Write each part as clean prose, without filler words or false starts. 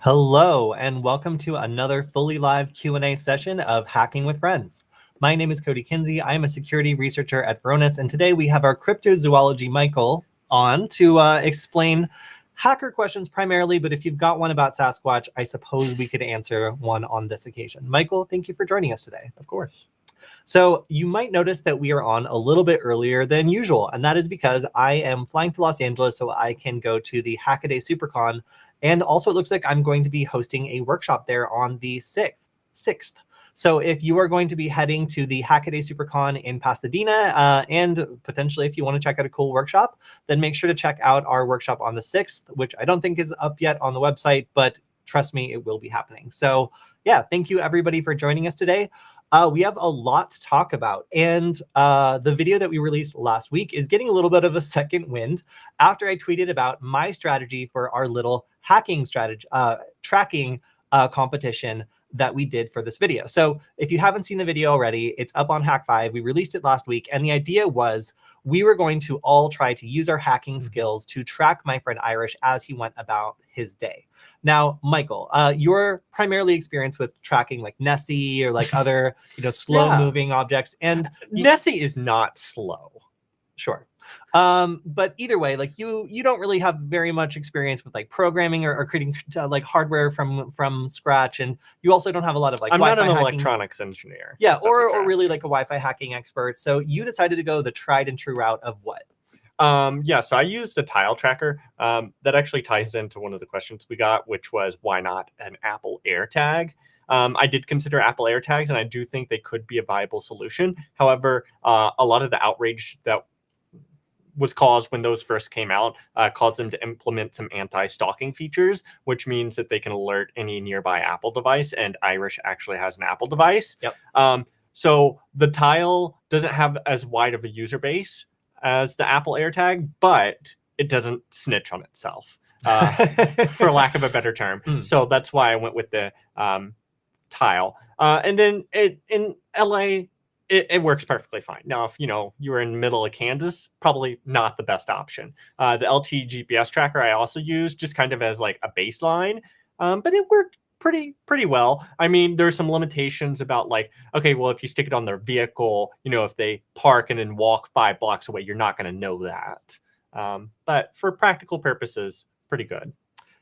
Hello, and welcome to another fully live Q&A session of Hacking with Friends. My name is Kody Kinsey. I am a security researcher at Varonis, and today we have our cryptozoology Michael on to explain hacker questions primarily, but if you've got one about Sasquatch, I suppose we could answer one on this occasion. Michael, thank you for joining us today. Of course. So you might notice that we are on a little bit earlier than usual, and that is because I am flying to Los Angeles so I can go to the Hackcat SuperCon. And also it looks like I'm going to be hosting a workshop there on the 6th. So if you are going to be heading to the Hackcat SuperCon in Pasadena, and potentially if you want to check out a cool workshop, then make sure to check out our workshop on the 6th, which I don't think is up yet on the website, but trust me, it will be happening. So yeah, thank you everybody for joining us today. We have a lot to talk about, and the video that we released last week is getting a little bit of a second wind after I tweeted about my strategy for our little hacking strategy tracking competition that we did for this video. So if you haven't seen the video already, it's up on Hack5. We released it last week, and the idea was we were going to all try to use our hacking skills to track my friend Irish as he went about his day. Now, Michael, you're primarily experienced with tracking like Nessie or like other, slow-moving objects, and Nessie is not slow. Sure. But either way, like you don't really have very much experience with like programming or creating like hardware from scratch, and you also don't have a lot of like I'm Wi-Fi not an hacking. electronics engineer. Yeah, or really like a Wi-Fi hacking expert. So you decided to go the tried and true route of what? So I used a tile tracker. That actually ties into one of the questions we got, which was why not an Apple AirTag? I did consider Apple AirTags, and I do think they could be a viable solution. However, a lot of the outrage that was caused when those first came out caused them to implement some anti-stalking features, which means that they can alert any nearby Apple device, and Irish actually has an Apple device. Yep. So the tile doesn't have as wide of a user base as the Apple AirTag, but it doesn't snitch on itself, for lack of a better term. So that's why I went with the tile. And then in LA, it works perfectly fine. Now, if you were in the middle of Kansas, probably not the best option. The LT GPS tracker I also used just kind of as like a baseline, but it worked pretty well. I mean, there's some limitations about like, okay, well, if you stick it on their vehicle, if they park and then walk 5 blocks away, you're not going to know that. But for practical purposes, pretty good.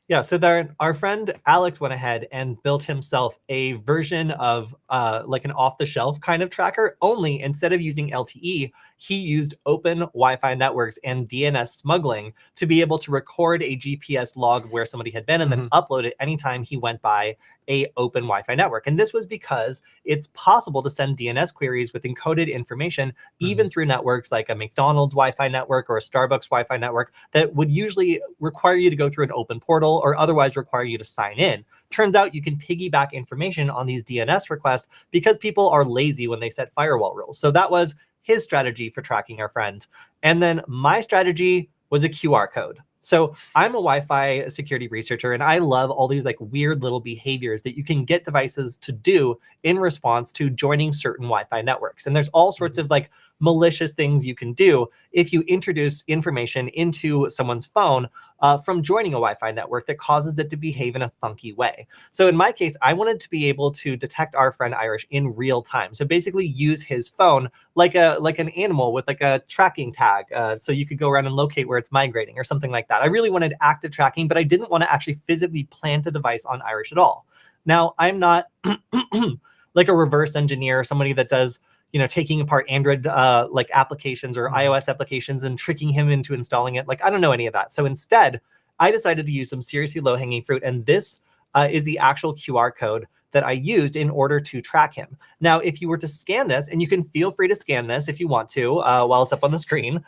Yeah, so there, our friend Alex went ahead and built himself a version of like an off-the-shelf kind of tracker, only instead of using LTE, he used open Wi-Fi networks and DNS smuggling to be able to record a GPS log of where somebody had been and then upload it anytime he went by a open Wi-Fi network. And this was because it's possible to send DNS queries with encoded information, even through networks like a McDonald's Wi-Fi network or a Starbucks Wi-Fi network that would usually require you to go through an open portal or otherwise require you to sign in. Turns out you can piggyback information on these DNS requests because people are lazy when they set firewall rules. So that was his strategy for tracking our friend. And then my strategy was a QR code. So I'm a Wi-Fi security researcher, and I love all these like weird little behaviors that you can get devices to do in response to joining certain Wi-Fi networks. And there's all sorts of like malicious things you can do if you introduce information into someone's phone from joining a Wi-Fi network that causes it to behave in a funky way. So in my case, I wanted to be able to detect our friend Irish in real time. So basically use his phone like an animal with like a tracking tag. So you could go around and locate where it's migrating or something like that. I really wanted active tracking, but I didn't want to actually physically plant a device on Irish at all. Now, I'm not like a reverse engineer, somebody that does taking apart Android like applications or iOS applications and tricking him into installing it. Like, I don't know any of that. So instead, I decided to use some seriously low-hanging fruit. And this is the actual QR code that I used in order to track him. Now, if you were to scan this, and you can feel free to scan this if you want to while it's up on the screen,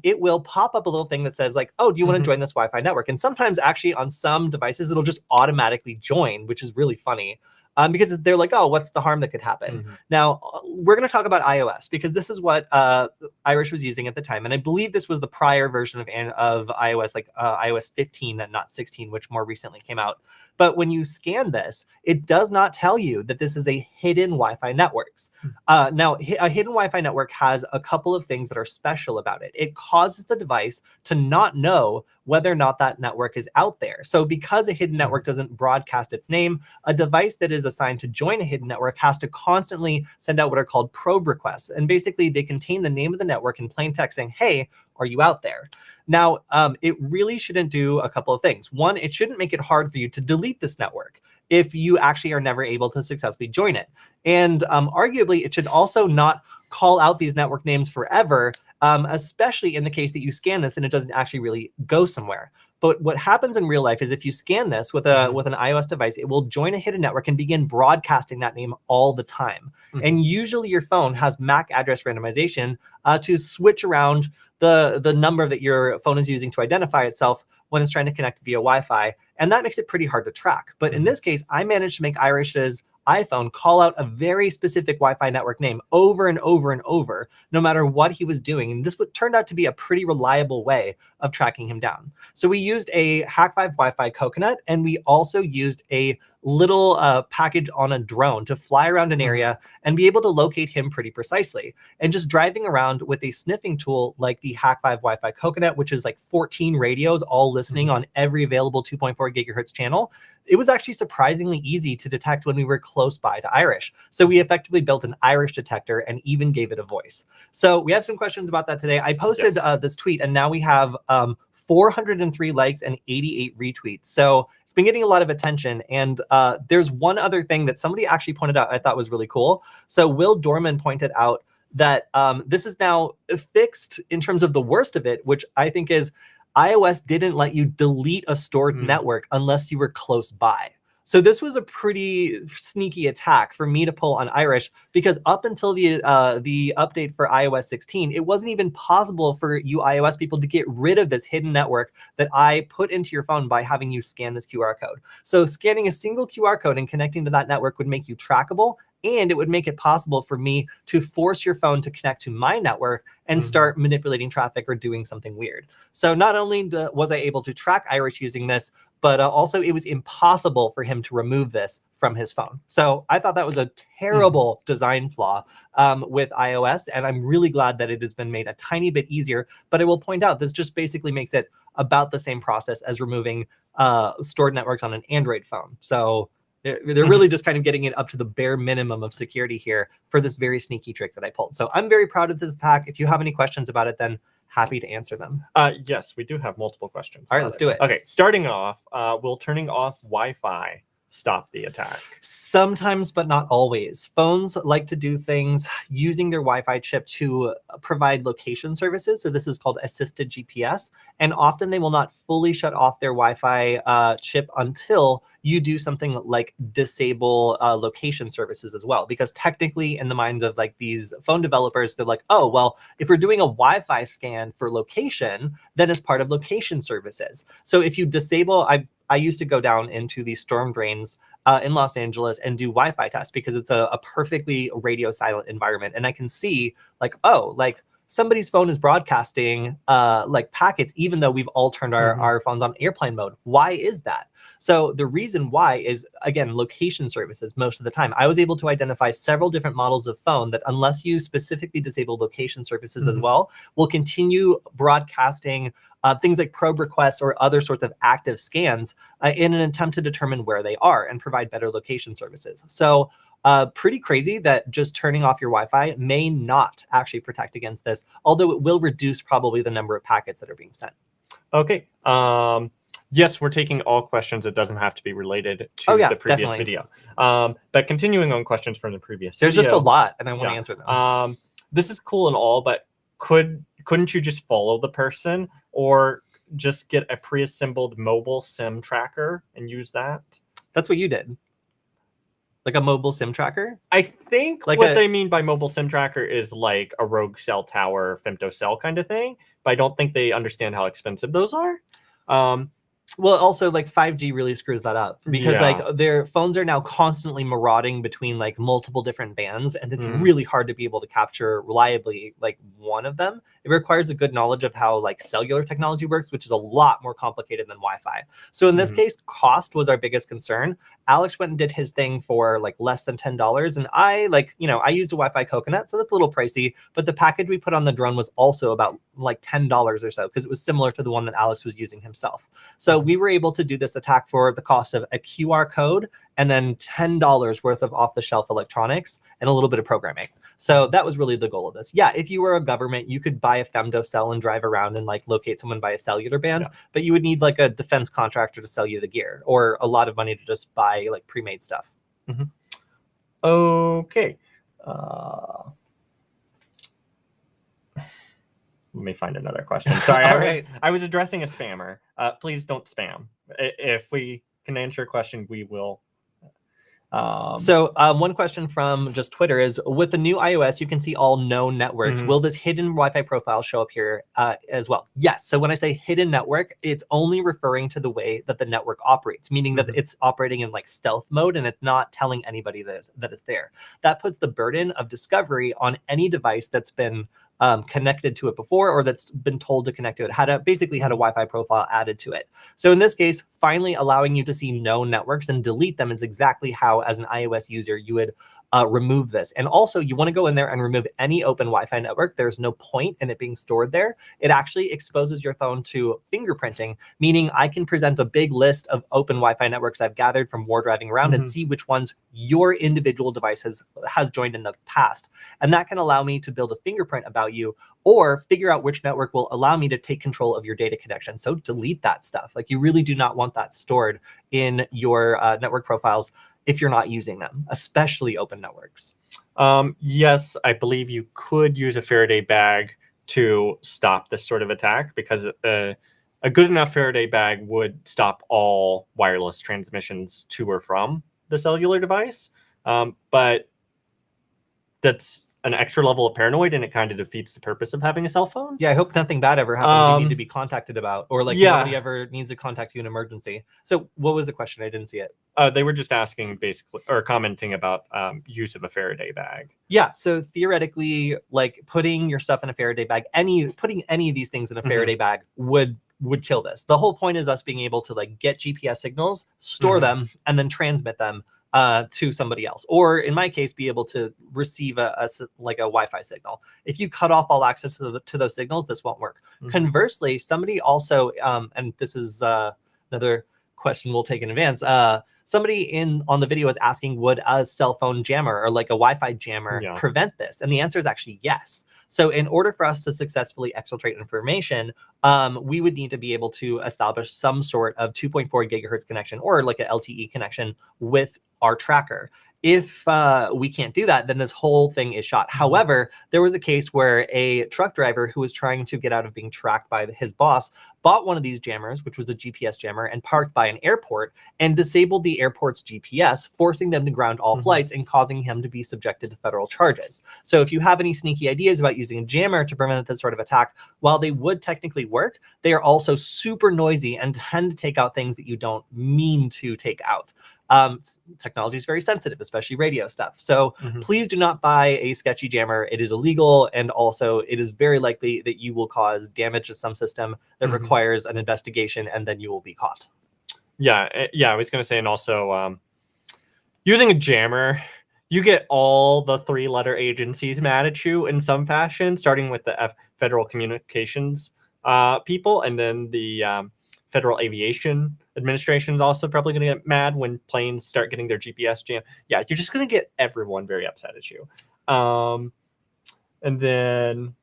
it will pop up a little thing that says like, oh, do you want to join this Wi-Fi network? And sometimes actually on some devices, it'll just automatically join, which is really funny. Because they're like, oh, what's the harm that could happen? Now, we're going to talk about iOS because this is what Irish was using at the time. And I believe this was the prior version of iOS, like iOS 15 and not 16, which more recently came out. But when you scan this, it does not tell you that this is a hidden Wi-Fi networks. Now, a hidden Wi-Fi network has a couple of things that are special about it. It causes the device to not know whether or not that network is out there. So because a hidden network doesn't broadcast its name, a device that is assigned to join a hidden network has to constantly send out what are called probe requests. And basically they contain the name of the network in plain text saying, hey, are you out there? Now, it really shouldn't do a couple of things. One, it shouldn't make it hard for you to delete this network if you actually are never able to successfully join it. And arguably, it should also not call out these network names forever, especially in the case that you scan this and it doesn't actually really go somewhere. But what happens in real life is if you scan this with an iOS device, it will join a hidden network and begin broadcasting that name all the time. And usually your phone has MAC address randomization to switch around the number that your phone is using to identify itself when it's trying to connect via Wi-Fi. And that makes it pretty hard to track. But in this case, I managed to make Irish's iPhone call out a very specific Wi-Fi network name over and over and over, no matter what he was doing. And this turned out to be a pretty reliable way of tracking him down. So we used a Hack5 Wi-Fi coconut, and we also used a little package on a drone to fly around an area and be able to locate him pretty precisely. And just driving around with a sniffing tool like the Hack5 Wi-Fi coconut, which is like 14 radios all listening on every available 2.4 gigahertz channel, it was actually surprisingly easy to detect when we were close by to Irish. So we effectively built an Irish detector and even gave it a voice. So we have some questions about that today. I posted this tweet, and now we have 403 likes and 88 retweets. So it's been getting a lot of attention. And there's one other thing that somebody actually pointed out I thought was really cool. So Will Dorman pointed out that this is now fixed in terms of the worst of it, which I think is iOS didn't let you delete a stored network unless you were close by. So this was a pretty sneaky attack for me to pull on Irish, because up until the update for iOS 16, it wasn't even possible for you iOS people to get rid of this hidden network that I put into your phone by having you scan this QR code. So scanning a single QR code and connecting to that network would make you trackable, and it would make it possible for me to force your phone to connect to my network and start manipulating traffic or doing something weird. So not only was I able to track Irish using this, but also it was impossible for him to remove this from his phone. So I thought that was a terrible design flaw with iOS, and I'm really glad that it has been made a tiny bit easier. But I will point out, this just basically makes it about the same process as removing stored networks on an Android phone. So they're really just kind of getting it up to the bare minimum of security here for this very sneaky trick that I pulled. So I'm very proud of this attack. If you have any questions about it, then happy to answer them. Yes, we do have multiple questions. All right, let's do it. Okay, starting off, will turning off Wi-Fi stop the attack? Sometimes, but not always. Phones like to do things using their Wi-Fi chip to provide location services. So this is called assisted GPS. And often they will not fully shut off their Wi-Fi chip until you do something like disable location services as well. Because technically, in the minds of like these phone developers, they're like, oh, well, if we're doing a Wi-Fi scan for location, then it's part of location services. So if you disable, I used to go down into the storm drains in Los Angeles and do Wi-Fi tests, because it's a perfectly radio silent environment. And I can see like, oh, like somebody's phone is broadcasting like packets, even though we've all turned our phones on airplane mode. Why is that? So the reason why is, again, location services most of the time. I was able to identify several different models of phone that, unless you specifically disable location services as well, will continue broadcasting things like probe requests or other sorts of active scans in an attempt to determine where they are and provide better location services. So pretty crazy that just turning off your Wi-Fi may not actually protect against this, although it will reduce probably the number of packets that are being sent. Okay. Yes, we're taking all questions. It doesn't have to be related to the previous video. But continuing on questions from the previous There's video, just a lot, and I want to answer them. This is cool and all, but couldn't you just follow the person or just get a pre-assembled mobile SIM tracker and use that? That's what you did. Like a mobile SIM tracker? I think like what they mean by mobile SIM tracker is like a rogue cell tower, femtocell kind of thing. But I don't think they understand how expensive those are. Well, also like 5G really screws that up because Yeah. like their phones are now constantly marauding between like multiple different bands, and it's really hard to be able to capture reliably like one of them. It requires a good knowledge of how like cellular technology works, which is a lot more complicated than Wi-Fi. So in this case, cost was our biggest concern. Alex went and did his thing for like less than $10, and I like, you know, I used a Wi-Fi coconut, so that's a little pricey, but the package we put on the drone was also about like $10 or so because it was similar to the one that Alex was using himself. So we were able to do this attack for the cost of a QR code and then $10 worth of off-the-shelf electronics and a little bit of programming. So that was really the goal of this. Yeah, if you were a government, you could buy a femtocell and drive around and like locate someone by a cellular band, but you would need like a defense contractor to sell you the gear or a lot of money to just buy like pre-made stuff. Okay. Let me find another question. Sorry, I was addressing a spammer. Please don't spam. If we can answer a question, we will. So one question from just Twitter is, with the new iOS, you can see all known networks. Will this hidden Wi-Fi profile show up here as well? Yes. So when I say hidden network, it's only referring to the way that the network operates, meaning that it's operating in like stealth mode and it's not telling anybody that it's there. That puts the burden of discovery on any device that's been connected to it before or that's been told to connect to it, basically had a Wi-Fi profile added to it. So in this case, finally allowing you to see known networks and delete them is exactly how, as an iOS user, you would remove this. And also, you want to go in there and remove any open Wi-Fi network. There's no point in it being stored there. It actually exposes your phone to fingerprinting, meaning I can present a big list of open Wi-Fi networks I've gathered from war driving around and see which ones your individual device has joined in the past. And that can allow me to build a fingerprint about you or figure out which network will allow me to take control of your data connection. So delete that stuff. Like, you really do not want that stored in your network profiles if you're not using them, especially open networks. Yes, I believe you could use a Faraday bag to stop this sort of attack, because a good enough Faraday bag would stop all wireless transmissions to or from the cellular device. But that's an extra level of paranoid, and it kind of defeats the purpose of having a cell phone. Yeah, I hope nothing bad ever happens you need to be contacted about, or like nobody ever needs to contact you in emergency. So what was the question? I didn't see it. They were just asking basically, or commenting about use of a Faraday bag. Yeah, so theoretically, like putting your stuff in a Faraday bag, putting any of these things in a Faraday bag would kill this. The whole point is us being able to like get GPS signals, store them, and then transmit them to somebody else, or in my case, be able to receive a Wi-Fi signal. If you cut off all access to those signals, this won't work. Conversely, somebody also, and this is another question we'll take in advance. Somebody on the video is asking, would a cell phone jammer or like a Wi-Fi jammer prevent this? And the answer is actually yes. So in order for us to successfully exfiltrate information, we would need to be able to establish some sort of 2.4 gigahertz connection or like an LTE connection with our tracker. If we can't do that, then this whole thing is shot. However, there was a case where a truck driver who was trying to get out of being tracked by his boss bought one of these jammers, which was a GPS jammer, and parked by an airport and disabled the airport's GPS, forcing them to ground all flights and causing him to be subjected to federal charges. So if you have any sneaky ideas about using a jammer to prevent this sort of attack, while they would technically work, they are also super noisy and tend to take out things that you don't mean to take out. Technology is very sensitive, especially radio stuff. So please do not buy a sketchy jammer. It is illegal, and also it is very likely that you will cause damage to some system that requires an investigation, and then you will be caught. Yeah, I was going to say, and also using a jammer, you get all the 3-letter agencies mad at you in some fashion, starting with the Federal Communications people, and then the Federal Aviation Administration is also probably going to get mad when planes start getting their GPS jammed. Yeah, you're just going to get everyone very upset at you. And then...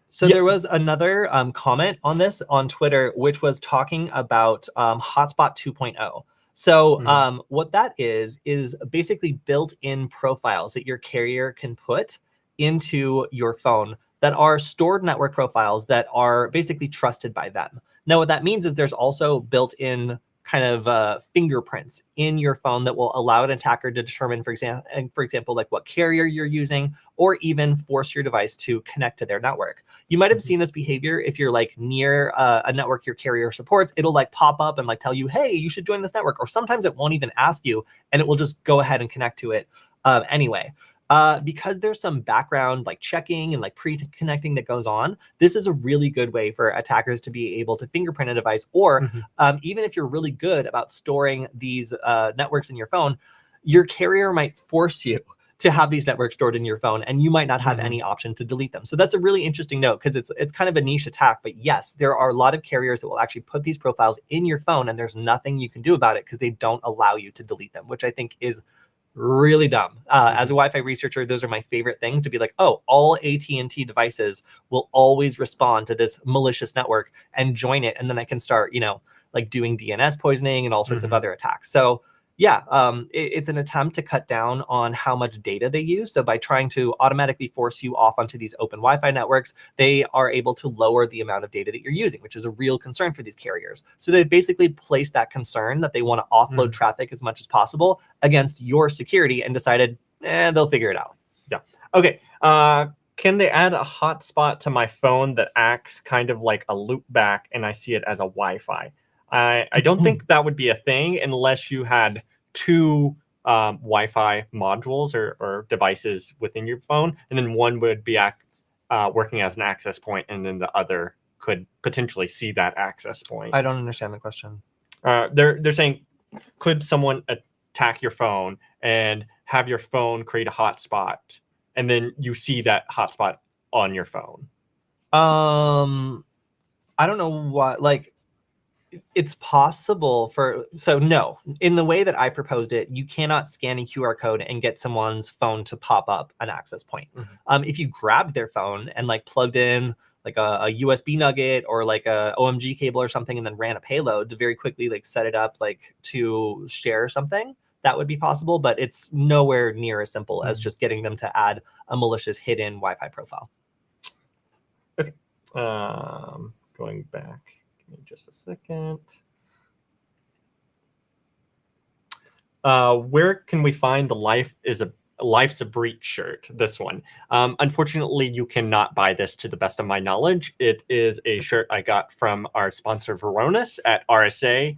So there was another comment on this on Twitter, which was talking about Hotspot 2.0. So what that is basically built-in profiles that your carrier can put into your phone that are stored network profiles that are basically trusted by them. Now, what that means is there's also built-in kind of fingerprints in your phone that will allow an attacker to determine, for example, like what carrier you're using, or even force your device to connect to their network. You might have seen this behavior if you're like near a network your carrier supports. It'll like pop up and like tell you, hey, you should join this network. Or sometimes it won't even ask you, and it will just go ahead and connect to it anyway. Because there's some background like checking and like pre-connecting that goes on, this is a really good way for attackers to be able to fingerprint a device. Or even if you're really good about storing these networks in your phone, your carrier might force you to have these networks stored in your phone, and you might not have any option to delete them. So that's a really interesting note, because it's kind of a niche attack. But yes, there are a lot of carriers that will actually put these profiles in your phone, and there's nothing you can do about it because they don't allow you to delete them, which I think is really dumb. As a Wi-Fi researcher, those are my favorite things, to be like, oh, all AT&T devices will always respond to this malicious network and join it, and then I can start, like doing DNS poisoning and all sorts of other attacks. So yeah, it's an attempt to cut down on how much data they use. So by trying to automatically force you off onto these open Wi-Fi networks, they are able to lower the amount of data that you're using, which is a real concern for these carriers. So they've basically placed that concern that they want to offload traffic as much as possible against your security, and decided, they'll figure it out. Yeah. Okay. Can they add a hotspot to my phone that acts kind of like a loop back, and I see it as a Wi-Fi? I don't think that would be a thing unless you had two Wi-Fi modules or devices within your phone, and then one would be working as an access point, and then the other could potentially see that access point. I don't understand the question. They're saying, could someone attack your phone and have your phone create a hotspot, and then you see that hotspot on your phone? I don't know what, like, it's possible so no, in the way that I proposed it, you cannot scan a QR code and get someone's phone to pop up an access point. If you grabbed their phone and like plugged in like a USB nugget or like a OMG cable or something, and then ran a payload to very quickly like set it up like to share something, that would be possible, but it's nowhere near as simple as just getting them to add a malicious hidden Wi-Fi profile. Okay. Going back. Give me just a second. Where can we find the Life's a Breach shirt? This one. Unfortunately, you cannot buy this, to the best of my knowledge. It is a shirt I got from our sponsor Varonis at RSA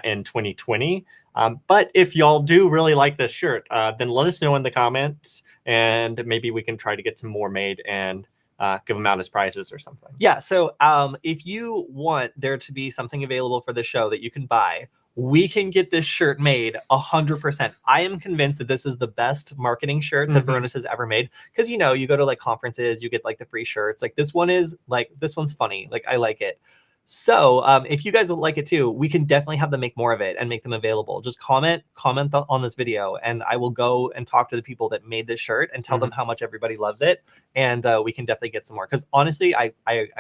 in 2020. But if y'all do really like this shirt, then let us know in the comments, and maybe we can try to get some more made and give them out as prizes or something. Yeah, so if you want there to be something available for the show that you can buy, we can get this shirt made 100%. I am convinced that this is the best marketing shirt that Varonis has ever made, because you go to like conferences, you get like the free shirts. Like this one's funny. Like I like it. So if you guys like it too, we can definitely have them make more of it and make them available. Just comment on this video, and I will go and talk to the people that made this shirt and tell them how much everybody loves it, and we can definitely get some more. Because honestly, I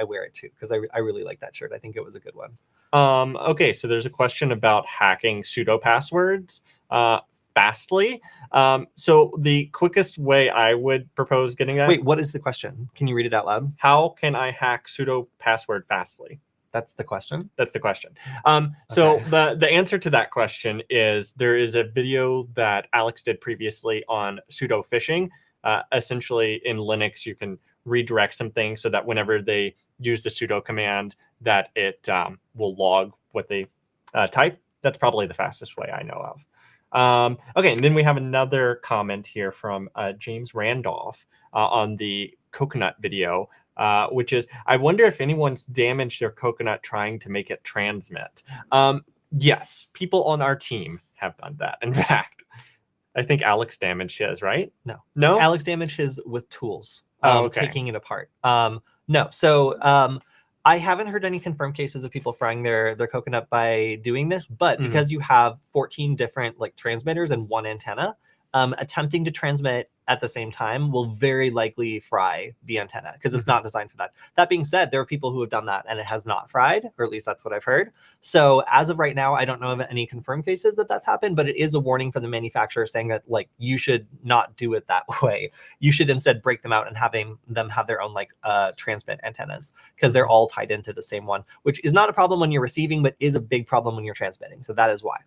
wear it too, because I really like that shirt. I think it was a good one. Okay, so there's a question about hacking pseudo passwords fastly. So the quickest way I would propose getting that. Wait, what is the question? Can you read it out loud? How can I hack pseudo password fastly? That's the question? That's the question. So the answer to that question is, there is a video that Alex did previously on pseudo phishing. Essentially, in Linux, you can redirect something so that whenever they use the sudo command, that it will log what they type. That's probably the fastest way I know of. Okay, and then we have another comment here from James Randolph on the coconut video, which is, I wonder if anyone's damaged their coconut trying to make it transmit. Yes, people on our team have done that. In fact, I think Alex damaged his, right? No? Alex damaged his with tools, okay. taking it apart. No, so I haven't heard any confirmed cases of people frying their coconut by doing this, but because you have 14 different like transmitters and one antenna, attempting to transmit at the same time will very likely fry the antenna because it's not designed for that. That being said, there are people who have done that and it has not fried, or at least that's what I've heard. So as of right now, I don't know of any confirmed cases that that's happened, but it is a warning from the manufacturer saying that like you should not do it that way. You should instead break them out and having them have their own like transmit antennas because they're all tied into the same one, which is not a problem when you're receiving, but is a big problem when you're transmitting. So that is why.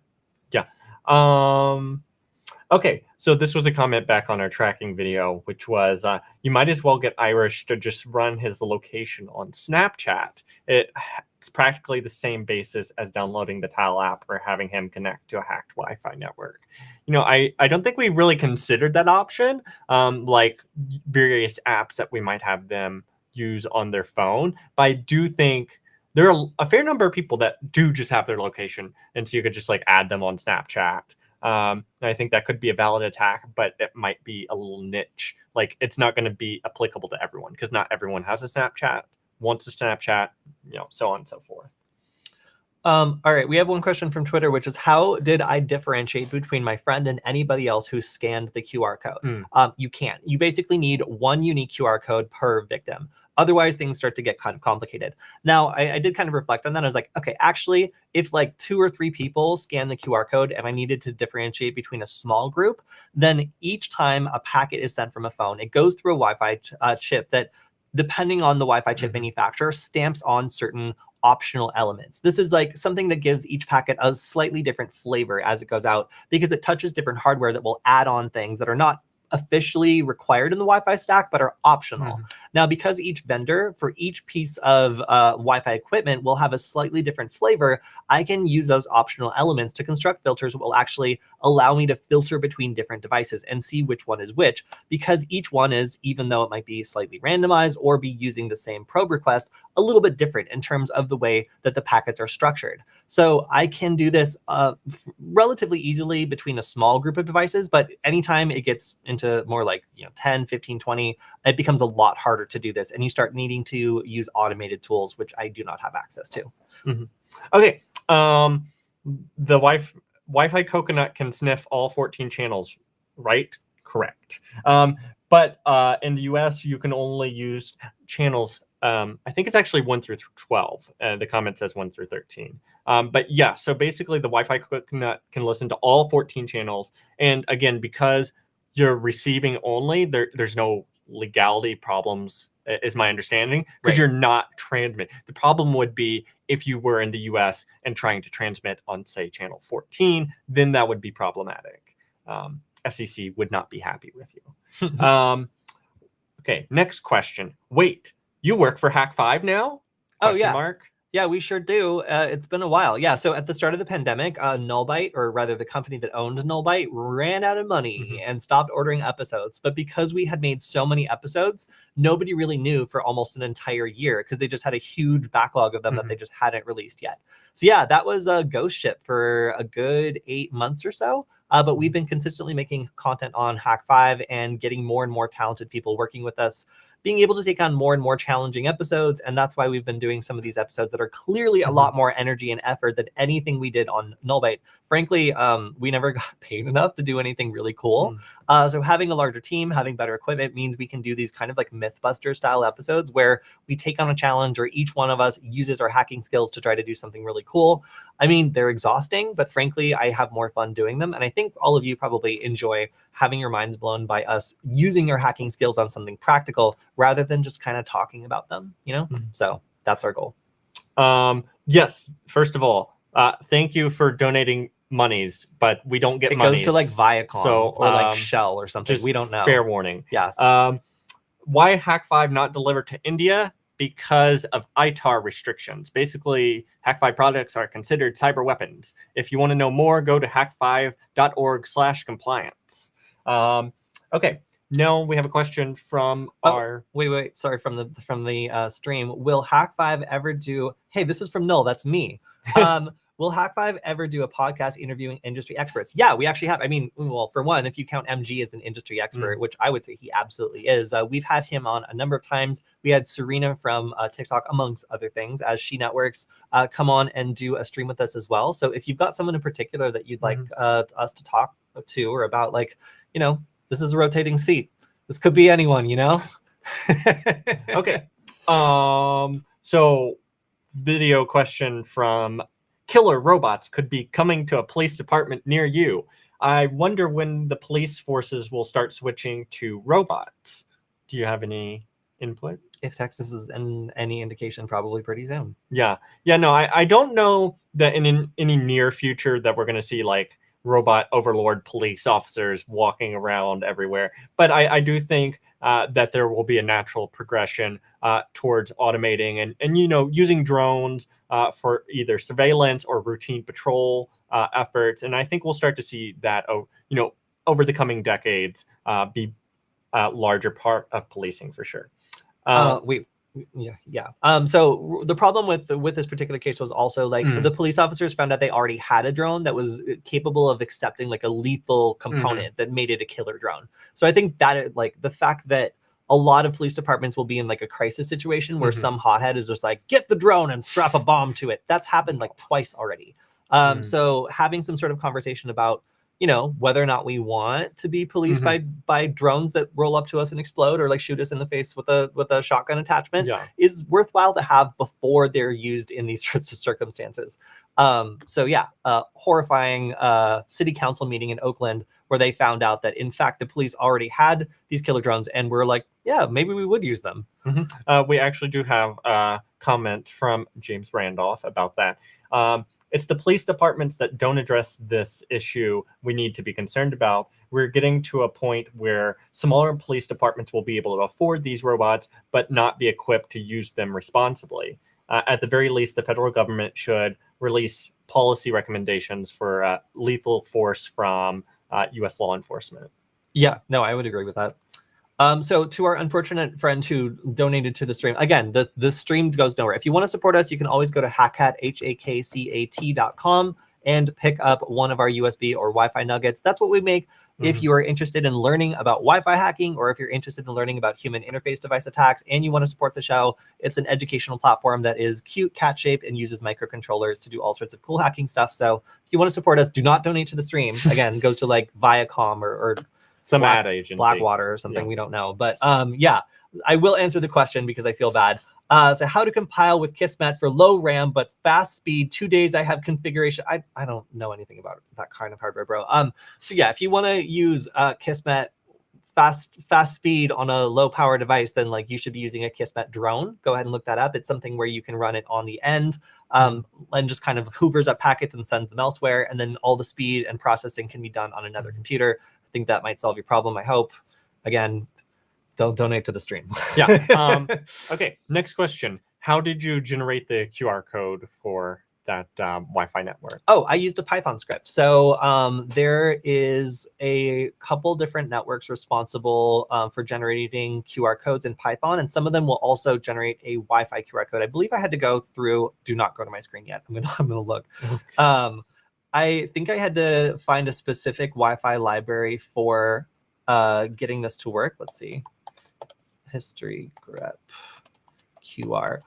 Yeah. Okay, so this was a comment back on our tracking video, which was, you might as well get Irish to just run his location on Snapchat. It's practically the same basis as downloading the Tile app or having him connect to a hacked Wi-Fi network. You know, I don't think we really considered that option, like various apps that we might have them use on their phone. But I do think there are a fair number of people that do just have their location, and so you could just like add them on Snapchat. And I think that could be a valid attack, but it might be a little niche. Like it's not going to be applicable to everyone because not everyone has a Snapchat, wants a Snapchat, you know, so on and so forth. All right, we have one question from Twitter, which is how did I differentiate between my friend and anybody else who scanned the QR code? You can't. You basically need one unique QR code per victim. Otherwise, things start to get kind of complicated. Now, I did kind of reflect on that. I was like, okay, actually, if like 2 or 3 people scan the QR code and I needed to differentiate between a small group, then each time a packet is sent from a phone, it goes through a Wi-Fi chip that, depending on the Wi-Fi chip manufacturer, stamps on certain optional elements. This is like something that gives each packet a slightly different flavor as it goes out because it touches different hardware that will add on things that are not officially required in the Wi-Fi stack, but are optional. Now, because each vendor for each piece of Wi-Fi equipment will have a slightly different flavor, I can use those optional elements to construct filters that will actually allow me to filter between different devices and see which one is which, because each one is, even though it might be slightly randomized or be using the same probe request, a little bit different in terms of the way that the packets are structured. So I can do this relatively easily between a small group of devices, but anytime it gets into more like 10, 15, 20, it becomes a lot harder to do this. And you start needing to use automated tools, which I do not have access to. Okay. The Wi-Fi Coconut can sniff all 14 channels, right? Correct. But in the US, you can only use channels. I think it's actually 1 through 12. The comment says 1 through 13. But yeah, so basically the Wi-Fi Coconut can listen to all 14 channels. And again, because you're receiving only, there's no legality problems, is my understanding, because you're not transmitting. The problem would be if you were in the US and trying to transmit on, say, channel 14, then that would be problematic. SEC would not be happy with you. Okay, next question. Wait, you work for Hack5 now? Question mark. Yeah, we sure do. It's been a while. Yeah, so at the start of the pandemic, Nullbyte, or rather the company that owned Nullbyte, ran out of money and stopped ordering episodes. But because we had made so many episodes, nobody really knew for almost an entire year because they just had a huge backlog of them that they just hadn't released yet. So yeah, that was a ghost ship for a good 8 months or so. But we've been consistently making content on Hack5 and getting more and more talented people working with us, being able to take on more and more challenging episodes. And that's why we've been doing some of these episodes that are clearly a lot more energy and effort than anything we did on Nullbyte. Frankly, we never got paid enough to do anything really cool. So having a larger team, having better equipment means we can do these kind of like Mythbuster style episodes where we take on a challenge or each one of us uses our hacking skills to try to do something really cool. I mean, they're exhausting, but frankly, I have more fun doing them. And I think all of you probably enjoy having your minds blown by us using your hacking skills on something practical rather than just kind of talking about them, So that's our goal. Yes, first of all, thank you for donating monies, but we don't get money. It goes to like Viacom or like Shell or something. We don't know. Fair warning. Yes. Why Hack5 not deliver to India? Because of ITAR restrictions. Basically, Hack5 products are considered cyber weapons. If you want to know more, go to hack5.org/compliance. Okay. Now we have a question from our... Wait. Sorry, from the stream. Will Hack5 ever do... Hey, this is from Null. That's me. Will Hack5 ever do a podcast interviewing industry experts? Yeah, we actually have. I mean, well, for one, if you count MG as an industry expert, which I would say he absolutely is, we've had him on a number of times. We had Serena from TikTok, amongst other things, as She Networks, come on and do a stream with us as well. So if you've got someone in particular that you'd like us to talk to or about, like, this is a rotating seat. This could be anyone, Okay. So video question from Killer Robots could be coming to a police department near you. I wonder when the police forces will start switching to robots. Do you have any input? If Texas is any indication, probably pretty soon. Yeah. No, I don't know that in any near future that we're going to see like robot overlord police officers walking around everywhere. But I do think that there will be a natural progression towards automating and using drones for either surveillance or routine patrol efforts. And I think we'll start to see that over the coming decades be a larger part of policing for sure. So the problem with this particular case was also like the police officers found out they already had a drone that was capable of accepting like a lethal component that made it a killer drone. So I think that like the fact that a lot of police departments will be in like a crisis situation where some hothead is just like, get the drone and strap a bomb to it. That's happened like twice already. So having some sort of conversation about whether or not we want to be policed by drones that roll up to us and explode or like shoot us in the face with a shotgun attachment is worthwhile to have before they're used in these sorts of circumstances. Horrifying city council meeting in Oakland where they found out that in fact the police already had these killer drones and were like, yeah, maybe we would use them. We actually do have a comment from James Randolph about that. It's the police departments that don't address this issue we need to be concerned about. We're getting to a point where smaller police departments will be able to afford these robots, but not be equipped to use them responsibly. At the very least, the federal government should release policy recommendations for lethal force from U.S. law enforcement. Yeah, no, I would agree with that. So to our unfortunate friend who donated to the stream, again, the stream goes nowhere. If you want to support us, you can always go to Hackcat, HAKCAT.com and pick up one of our USB or Wi-Fi nuggets. That's what we make. If you are interested in learning about Wi-Fi hacking, or if you're interested in learning about human interface device attacks and you want to support the show, it's an educational platform that is cute, cat-shaped, and uses microcontrollers to do all sorts of cool hacking stuff. So if you want to support us, do not donate to the stream. Again, goes to like Viacom or some ad agency, Blackwater or something. We don't know. But I will answer the question because I feel bad. So how to compile with Kismet for low RAM but fast speed. 2 days I have configuration. I don't know anything about that kind of hardware, bro. So yeah, if you want to use Kismet fast speed on a low power device, then like you should be using a Kismet drone. Go ahead and look that up. It's something where you can run it on the end and just kind of hoovers up packets and sends them elsewhere. And then all the speed and processing can be done on another computer. I think that might solve your problem. I hope. Again, they'll donate to the stream. Okay. Next question. How did you generate the QR code for that Wi-Fi network? Oh, I used a Python script. So there is a couple different networks responsible for generating QR codes in Python, and some of them will also generate a Wi-Fi QR code. I believe I had to go through. Do not go to my screen yet. I'm gonna look. I think I had to find a specific Wi-Fi library for getting this to work. Let's see. History grep QR.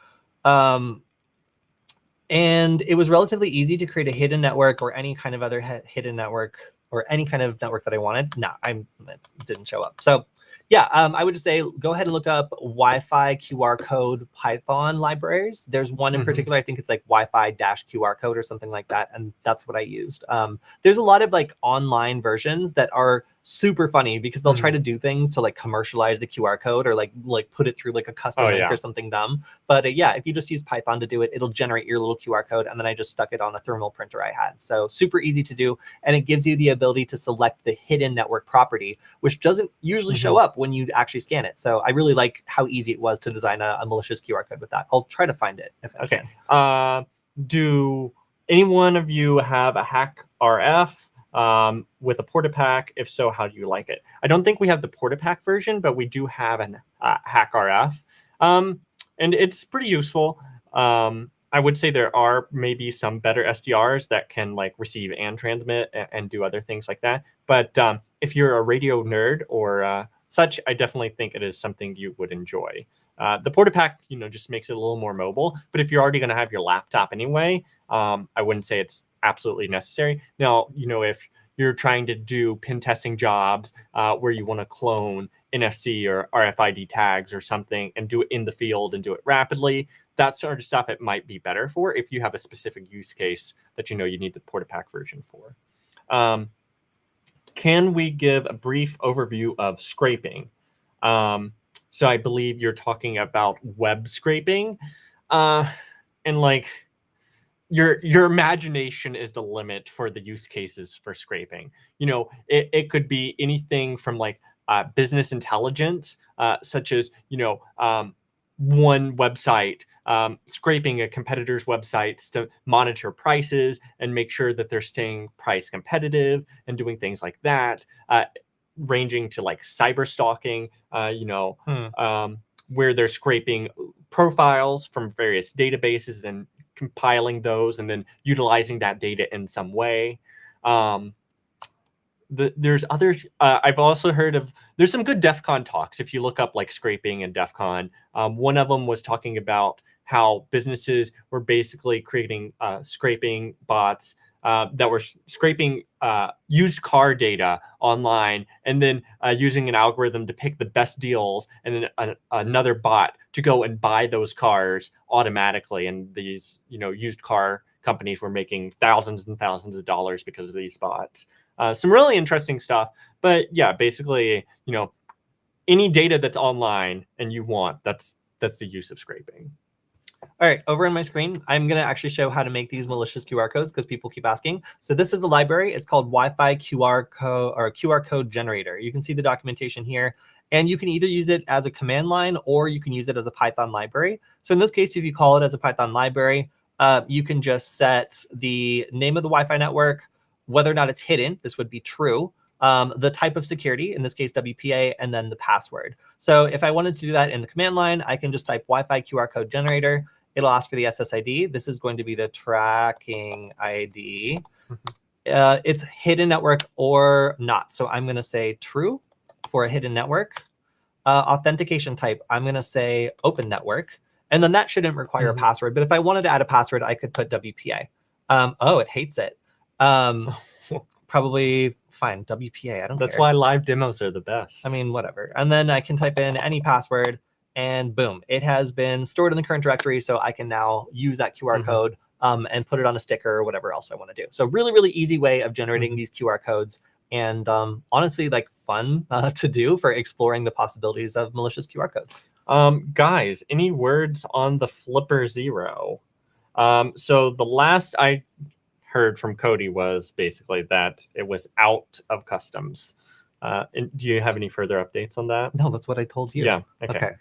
And it was relatively easy to create a hidden network or any kind of other hidden network or any kind of network that I wanted. No, it didn't show up. So yeah, I would just say go ahead and look up Wi-Fi QR code Python libraries. There's one in particular, I think it's like Wi-Fi -QR code or something like that. And that's what I used. There's a lot of like online versions that are super funny because they'll try to do things to like commercialize the QR code or like put it through like a custom link or something dumb. But yeah, if you just use Python to do it, it'll generate your little QR code. And then I just stuck it on a thermal printer I had. So super easy to do. And it gives you the ability to select the hidden network property, which doesn't usually show up when you actually scan it. So I really like how easy it was to design a malicious QR code with that. I'll try to find it if I can. Do any one of you have a hack RF with a PortaPack? If so, how do you like it? I don't think we have the PortaPack version, but we do have an hack RF, and it's pretty useful. I would say there are maybe some better SDRs that can like receive and transmit and do other things like that. But if you're a radio nerd or such, I definitely think it is something you would enjoy. The PortaPack, just makes it a little more mobile. But if you're already going to have your laptop anyway, I wouldn't say it's absolutely necessary. Now, if you're trying to do pen testing jobs where you want to clone NFC or RFID tags or something and do it in the field and do it rapidly. That sort of stuff it might be better for if you have a specific use case that you know you need the port-a-pack version for. Can we give a brief overview of scraping? So I believe you're talking about web scraping, and like your imagination is the limit for the use cases for scraping. You know, it could be anything from like business intelligence, such as, you know, one website scraping a competitor's websites to monitor prices and make sure that they're staying price competitive and doing things like that, ranging to like cyber stalking, where they're scraping profiles from various databases and compiling those and then utilizing that data in some way. There's other, I've also heard of, there's some good DEF CON talks. If you look up like scraping and DEF CON, one of them was talking about how businesses were basically creating scraping bots that were scraping used car data online and then using an algorithm to pick the best deals and then another bot to go and buy those cars automatically. And these, you know, used car companies were making thousands and thousands of dollars because of these bots. Some really interesting stuff. But yeah, basically, you know, any data that's online and you want, that's the use of scraping. All right, over on my screen, I'm going to actually show how to make these malicious QR codes because people keep asking. So this is the library. It's called Wi-Fi QR code or QR code generator. You can see the documentation here, and you can either use it as a command line or you can use it as a Python library. So in this case, if you call it as a Python library, you can just set the name of the Wi-Fi network, whether or not it's hidden. This would be true. The type of security, in this case, WPA, and then the password. So if I wanted to do that in the command line, I can just type Wi-Fi QR code generator. It'll ask for the SSID. This is going to be the tracking ID. It's hidden network or not. So I'm going to say true for a hidden network. Authentication type, I'm going to say open network. And then that shouldn't require a password. But if I wanted to add a password, I could put WPA. Oh, it hates it. Probably fine. WPA. I don't care. That's why live demos are the best. I mean, whatever. And then I can type in any password. And boom, it has been stored in the current directory. So I can now use that QR code and put it on a sticker or whatever else I want to do. So really, really easy way of generating these QR codes. And honestly, like fun to do for exploring the possibilities of malicious QR codes. Guys, any words on the Flipper Zero? So the last I heard from Kody was basically that it was out of customs. And do you have any further updates on that? No, that's what I told you. Yeah. Okay.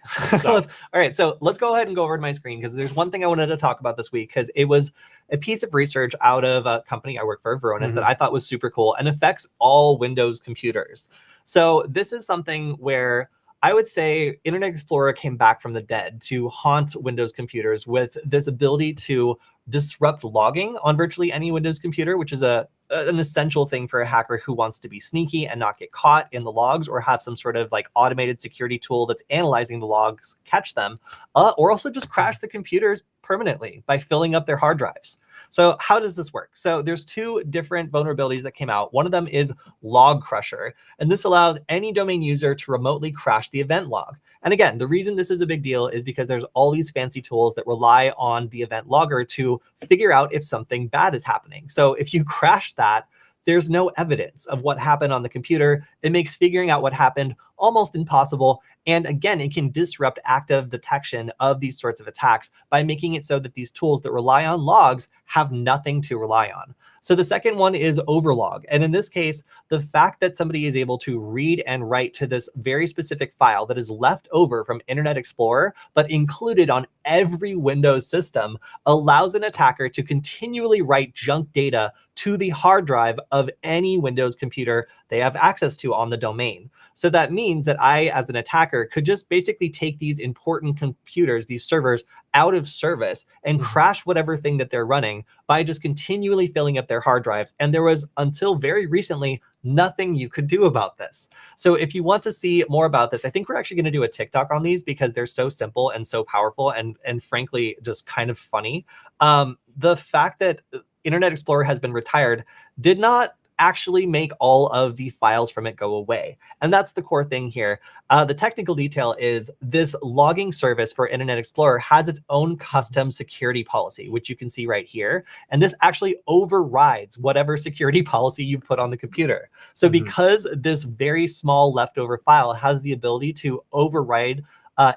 So. All right. So let's go ahead and go over to my screen because there's one thing I wanted to talk about this week because it was a piece of research out of a company I work for, Varonis, that I thought was super cool and affects all Windows computers. So this is something where I would say Internet Explorer came back from the dead to haunt Windows computers with this ability to disrupt logging on virtually any Windows computer, which is an essential thing for a hacker who wants to be sneaky and not get caught in the logs or have some sort of like automated security tool that's analyzing the logs, catch them, or also just crash the computers permanently by filling up their hard drives. So how does this work? So there's two different vulnerabilities that came out. One of them is Log Crusher, and this allows any domain user to remotely crash the event log. And again, the reason this is a big deal is because there's all these fancy tools that rely on the event logger to figure out if something bad is happening. So if you crash that, there's no evidence of what happened on the computer. It makes figuring out what happened almost impossible. And again, it can disrupt active detection of these sorts of attacks by making it so that these tools that rely on logs have nothing to rely on. So the second one is overlog. And in this case, the fact that somebody is able to read and write to this very specific file that is left over from Internet Explorer, but included on every Windows system, allows an attacker to continually write junk data to the hard drive of any Windows computer they have access to on the domain. So that means that I, as an attacker, could just basically take these important computers, these servers, out of service and crash whatever thing that they're running by just continually filling up their hard drives. And there was, until very recently, nothing you could do about this. So if you want to see more about this, I think we're actually going to do a TikTok on these because they're so simple and so powerful and frankly, just kind of funny. The fact that Internet Explorer has been retired did not actually make all of the files from it go away. And that's the core thing here. The technical detail is this logging service for Internet Explorer has its own custom security policy, which you can see right here. And this actually overrides whatever security policy you put on the computer. So because this very small leftover file has the ability to override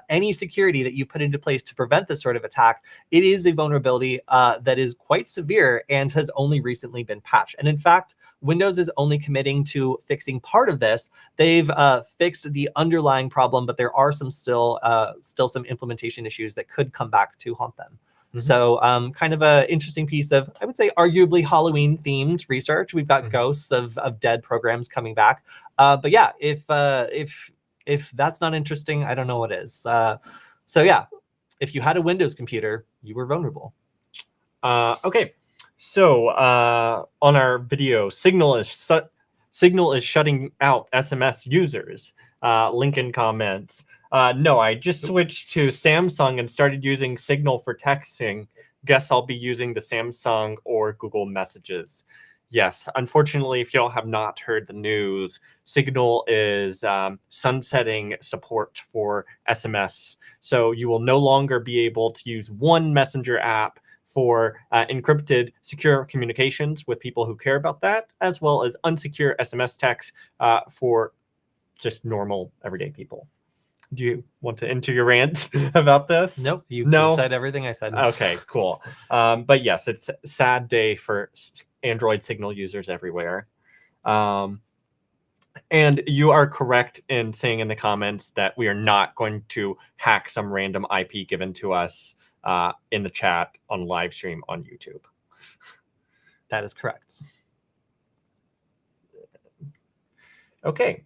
any security that you put into place to prevent this sort of attack, it is a vulnerability that is quite severe and has only recently been patched. And in fact, Windows is only committing to fixing part of this. They've fixed the underlying problem, but there are still some implementation issues that could come back to haunt them. So kind of an interesting piece of, I would say, arguably Halloween-themed research. We've got ghosts of dead programs coming back. But yeah, if that's not interesting, I don't know what is. So yeah, if you had a Windows computer, you were vulnerable. Okay, so on our video, Signal is shutting out SMS users. Lincoln comments, no, I just switched to Samsung and started using Signal for texting. Guess I'll be using the Samsung or Google Messages. Yes, unfortunately, if y'all have not heard the news, Signal is sunsetting support for SMS. So you will no longer be able to use one messenger app for encrypted secure communications with people who care about that, as well as unsecure SMS texts for just normal everyday people. Do you want to enter your rant about this? Nope, you just said everything I said. Okay, cool. But yes, it's a sad day for Android Signal users everywhere. And you are correct in saying in the comments that we are not going to hack some random IP given to us in the chat on live stream on YouTube. That is correct. Okay.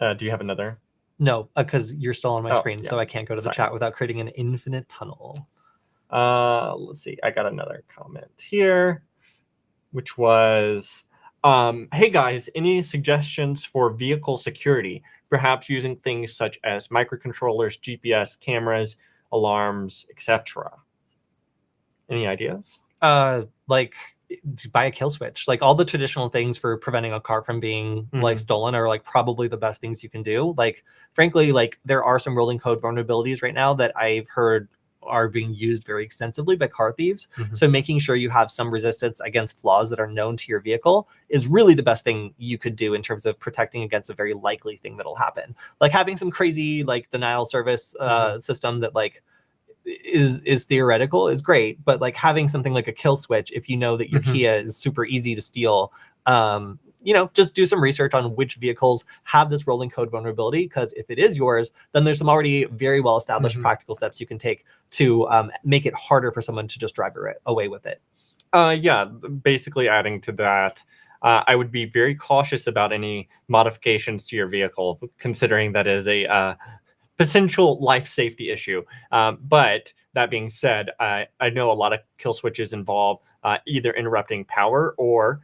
Do you have another? No, because you're still on my screen, yeah. so I can't go to the chat without creating an infinite tunnel. Let's see. I got another comment here, which was, hey guys, any suggestions for vehicle security? Perhaps using things such as microcontrollers, GPS, cameras, alarms, etc. Any ideas? Like buy a kill switch. Like all the traditional things for preventing a car from being like stolen are like probably the best things you can do. Like frankly, like there are some rolling code vulnerabilities right now that I've heard are being used very extensively by car thieves. So making sure you have some resistance against flaws that are known to your vehicle is really the best thing you could do in terms of protecting against a very likely thing that'll happen. Like having some crazy like denial service system that like is theoretical is great, but like having something like a kill switch, if you know that your Kia is super easy to steal, you know, just do some research on which vehicles have this rolling code vulnerability, because if it is yours, then there's some already very well established practical steps you can take to make it harder for someone to just drive away with it. Yeah, basically adding to that, I would be very cautious about any modifications to your vehicle, considering that is a potential life safety issue. But that being said, I know a lot of kill switches involve either interrupting power or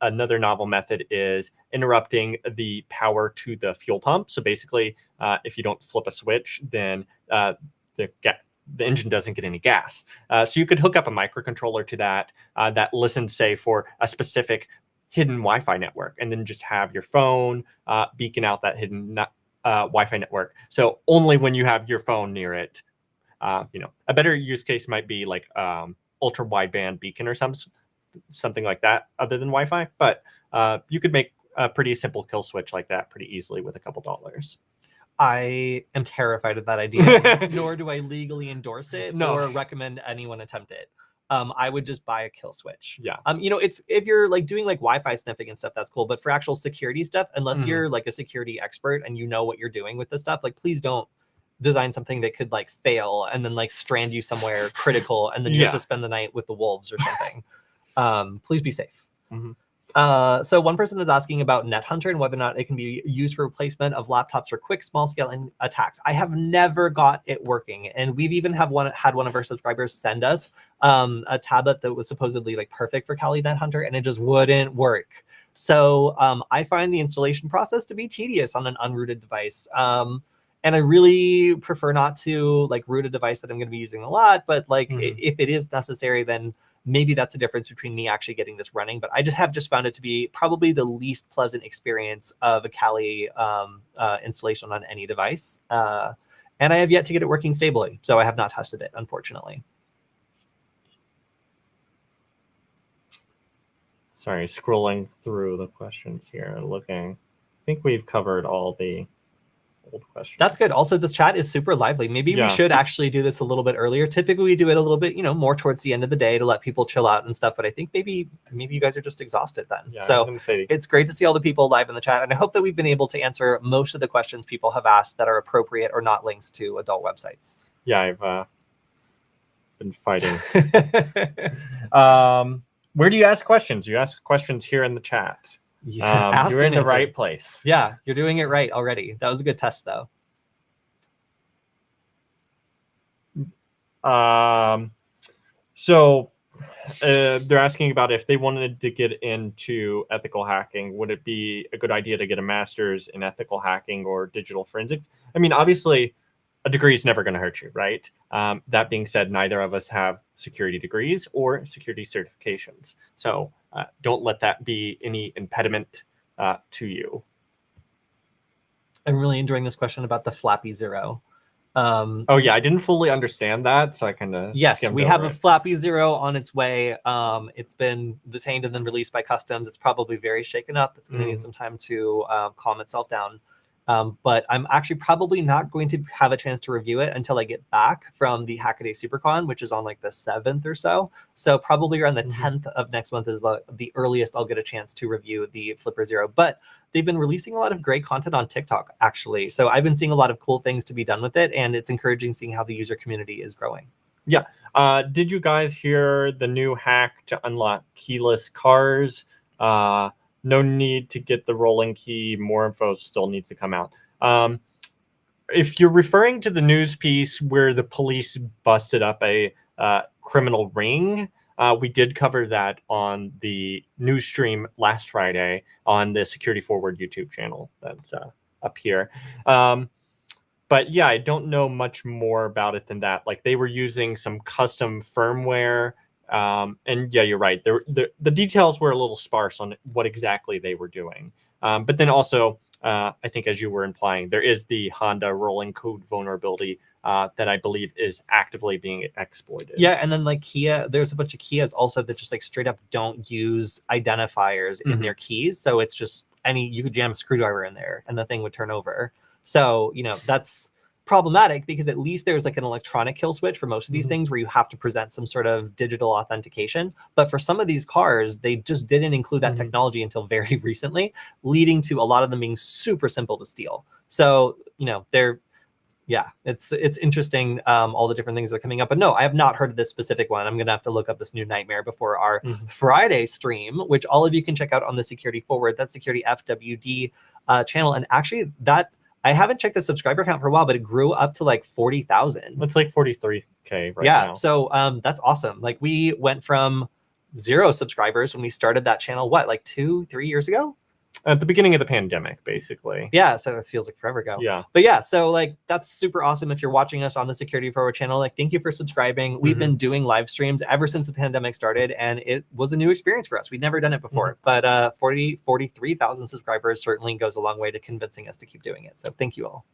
another novel method is interrupting the power to the fuel pump. So basically, if you don't flip a switch, then the engine doesn't get any gas. So you could hook up a microcontroller to that that listens, say, for a specific hidden Wi-Fi network, and then just have your phone beacon out that hidden Wi-Fi network. So only when you have your phone near it, you know, a better use case might be like ultra wideband beacon or something like that, other than Wi-Fi. But you could make a pretty simple kill switch like that pretty easily with a couple dollars. I am terrified of that idea, nor do I legally endorse it or recommend anyone attempt it. I would just buy a kill switch. Yeah. You know, it's if you're like doing like Wi-Fi sniffing and stuff, that's cool. But for actual security stuff, unless you're like a security expert and you know what you're doing with this stuff, like please don't design something that could like fail and then like strand you somewhere critical, and then you have to spend the night with the wolves or something. Please be safe. So one person is asking about NetHunter and whether or not it can be used for replacement of laptops for quick, small-scale attacks. I have never got it working, and we've even had one of our subscribers send us a tablet that was supposedly like perfect for Kali NetHunter, and it just wouldn't work. So I find the installation process to be tedious on an unrooted device. And I really prefer not to like root a device that I'm going to be using a lot. But like if it is necessary, then maybe that's the difference between me actually getting this running. But I just found it to be probably the least pleasant experience of a Kali installation on any device. And I have yet to get it working stably, so I have not tested it, unfortunately. Sorry, scrolling through the questions here, looking. I think we've covered all the old questions. That's good. Also, this chat is super lively. Maybe we should actually do this a little bit earlier. Typically, we do it a little bit, more towards the end of the day to let people chill out and stuff. But I think maybe you guys are just exhausted then. Yeah, so it's great to see all the people live in the chat. And I hope that we've been able to answer most of the questions people have asked that are appropriate or not links to adult websites. Yeah, I've been fighting. Where do you ask questions? You ask questions here in the chat. Yeah, you're in the right place. Yeah, you're doing it right already. That was a good test, though. So they're asking about if they wanted to get into ethical hacking, would it be a good idea to get a master's in ethical hacking or digital forensics? I mean, obviously, a degree is never going to hurt you, right? That being said, neither of us have security degrees or security certifications. So don't let that be any impediment to you. I'm really enjoying this question about the Flappy Zero. Oh, yeah, I didn't fully understand that, so I kind of Yes, we have a Flappy Zero on its way. It's been detained and then released by customs. It's probably very shaken up. It's going to need some time to calm itself down. But I'm actually probably not going to have a chance to review it until I get back from the Hackaday SuperCon, which is on like the 7th or so. So probably around the 10th of next month is the earliest I'll get a chance to review the Flipper Zero. But they've been releasing a lot of great content on TikTok, actually. So I've been seeing a lot of cool things to be done with it, and it's encouraging seeing how the user community is growing. Yeah. Did you guys hear the new hack to unlock keyless cars? No need to get the rolling key. More info still needs to come out. If you're referring to the news piece where the police busted up a criminal ring, we did cover that on the news stream last Friday on the Security Forward YouTube channel that's up here. But yeah, I don't know much more about it than that. Like, they were using some custom firmware. And yeah, you're right. The details were a little sparse on what exactly they were doing. But then also, I think as you were implying, there is the Honda rolling code vulnerability that I believe is actively being exploited. Yeah, and then like Kia, there's a bunch of Kias also that just like straight up don't use identifiers in their keys. So it's just you could jam a screwdriver in there and the thing would turn over. So, that's problematic because at least there's like an electronic kill switch for most of these things where you have to present some sort of digital authentication. But for some of these cars, they just didn't include that technology until very recently, leading to a lot of them being super simple to steal. So, it's interesting, all the different things that are coming up. But no, I have not heard of this specific one. I'm going to have to look up this new nightmare before our Friday stream, which all of you can check out on the Security Forward, that's Security FWD channel. And actually I haven't checked the subscriber count for a while, but it grew up to like 40,000. It's like 43K right now. So that's awesome. Like, we went from 0 subscribers when we started that channel, like 2-3 years ago? At the beginning of the pandemic, basically. Yeah, so it feels like forever ago. Yeah. But yeah, so like that's super awesome. If you're watching us on the Security Forward channel, like, thank you for subscribing. We've been doing live streams ever since the pandemic started, and it was a new experience for us. We'd never done it before. But 43,000 subscribers certainly goes a long way to convincing us to keep doing it. So thank you all.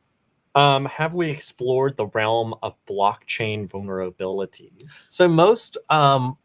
Have we explored the realm of blockchain vulnerabilities? So most blockchain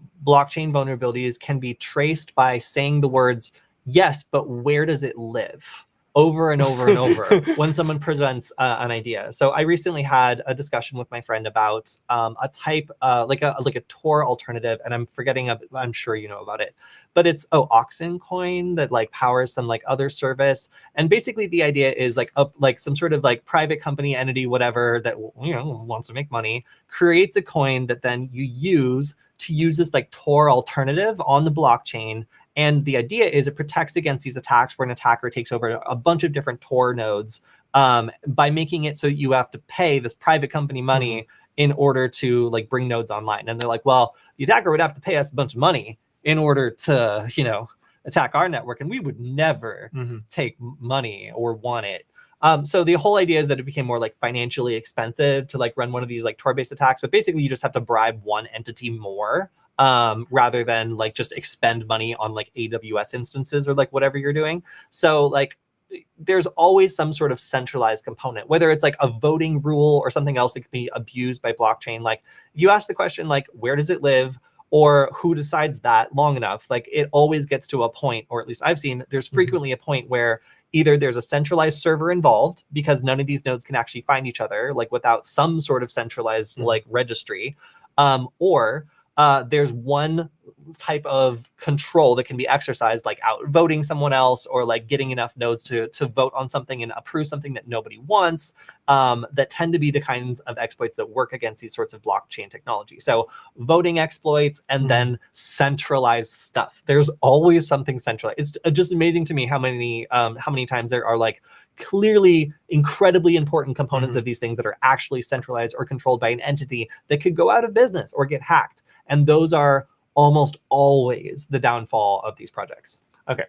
vulnerabilities can be traced by saying the words, yes, but where does it live? Over and over and over when someone presents an idea. So I recently had a discussion with my friend about a type, like a Tor alternative, and I'm forgetting, I'm sure you know about it, but it's Oxen Coin that like powers some like other service. And basically the idea is like some sort of like private company entity, whatever, that wants to make money, creates a coin that then you use this like Tor alternative on the blockchain. And the idea is it protects against these attacks where an attacker takes over a bunch of different Tor nodes by making it so you have to pay this private company money in order to like bring nodes online. And they're like, well, the attacker would have to pay us a bunch of money in order to, attack our network. And we would never take money or want it. So the whole idea is that it became more like financially expensive to like run one of these like Tor-based attacks. But basically you just have to bribe one entity more rather than like just expend money on like AWS instances or like whatever you're doing. So like there's always some sort of centralized component, whether it's like a voting rule or something else that can be abused by blockchain. Like if you ask the question, like, where does it live? Or who decides that long enough, like it always gets to a point, or at least I've seen there's frequently a point where either there's a centralized server involved because none of these nodes can actually find each other, like without some sort of centralized like registry, or there's one type of control that can be exercised, like outvoting someone else or like getting enough nodes to vote on something and approve something that nobody wants, that tend to be the kinds of exploits that work against these sorts of blockchain technology. So voting exploits and then centralized stuff. There's always something centralized. It's just amazing to me how many times there are like clearly incredibly important components of these things that are actually centralized or controlled by an entity that could go out of business or get hacked. And those are almost always the downfall of these projects. Okay.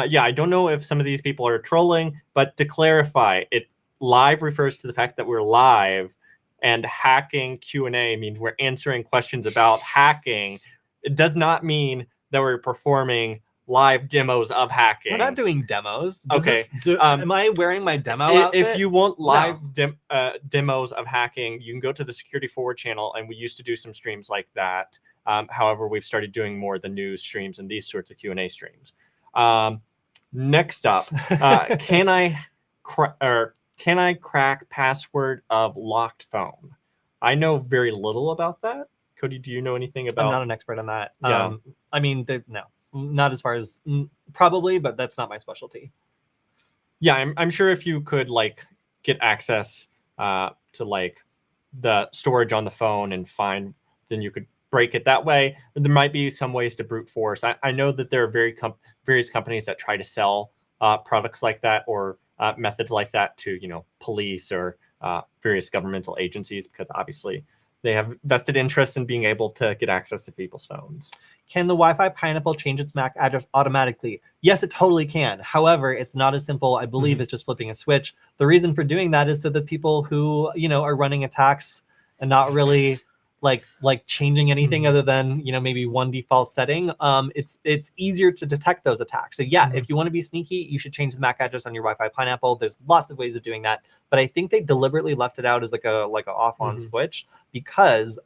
Yeah, I don't know if some of these people are trolling, but to clarify, it live refers to the fact that we're live, and hacking Q&A means we're answering questions about hacking. It does not mean that we're performing live demos of hacking. We're not doing demos. Okay. Am I wearing my demo outfit? If you want live demos of hacking, you can go to the Security Forward channel, and we used to do some streams like that. However, we've started doing more of the news streams and these sorts of Q&A streams. Next up, can I crack password of locked phone? I know very little about that. Cody, do you know anything about? I'm not an expert on that. Yeah. I mean, no, not as far as probably, but that's not my specialty. Yeah, I'm sure if you could like get access to like the storage on the phone and find, then you could break it that way. There might be some ways to brute force. I know that there are various companies that try to sell products like that or methods like that to police or various governmental agencies, because obviously they have vested interest in being able to get access to people's phones. Can the Wi-Fi pineapple change its MAC address automatically? Yes, it totally can. However, it's not as simple, I believe, as just flipping a switch. The reason for doing that is so that people who are running attacks and not really like changing anything other than maybe one default setting, it's easier to detect those attacks. So yeah, if you want to be sneaky, you should change the MAC address on your Wi-Fi pineapple. There's lots of ways of doing that, but I think they deliberately left it out as like a off on switch because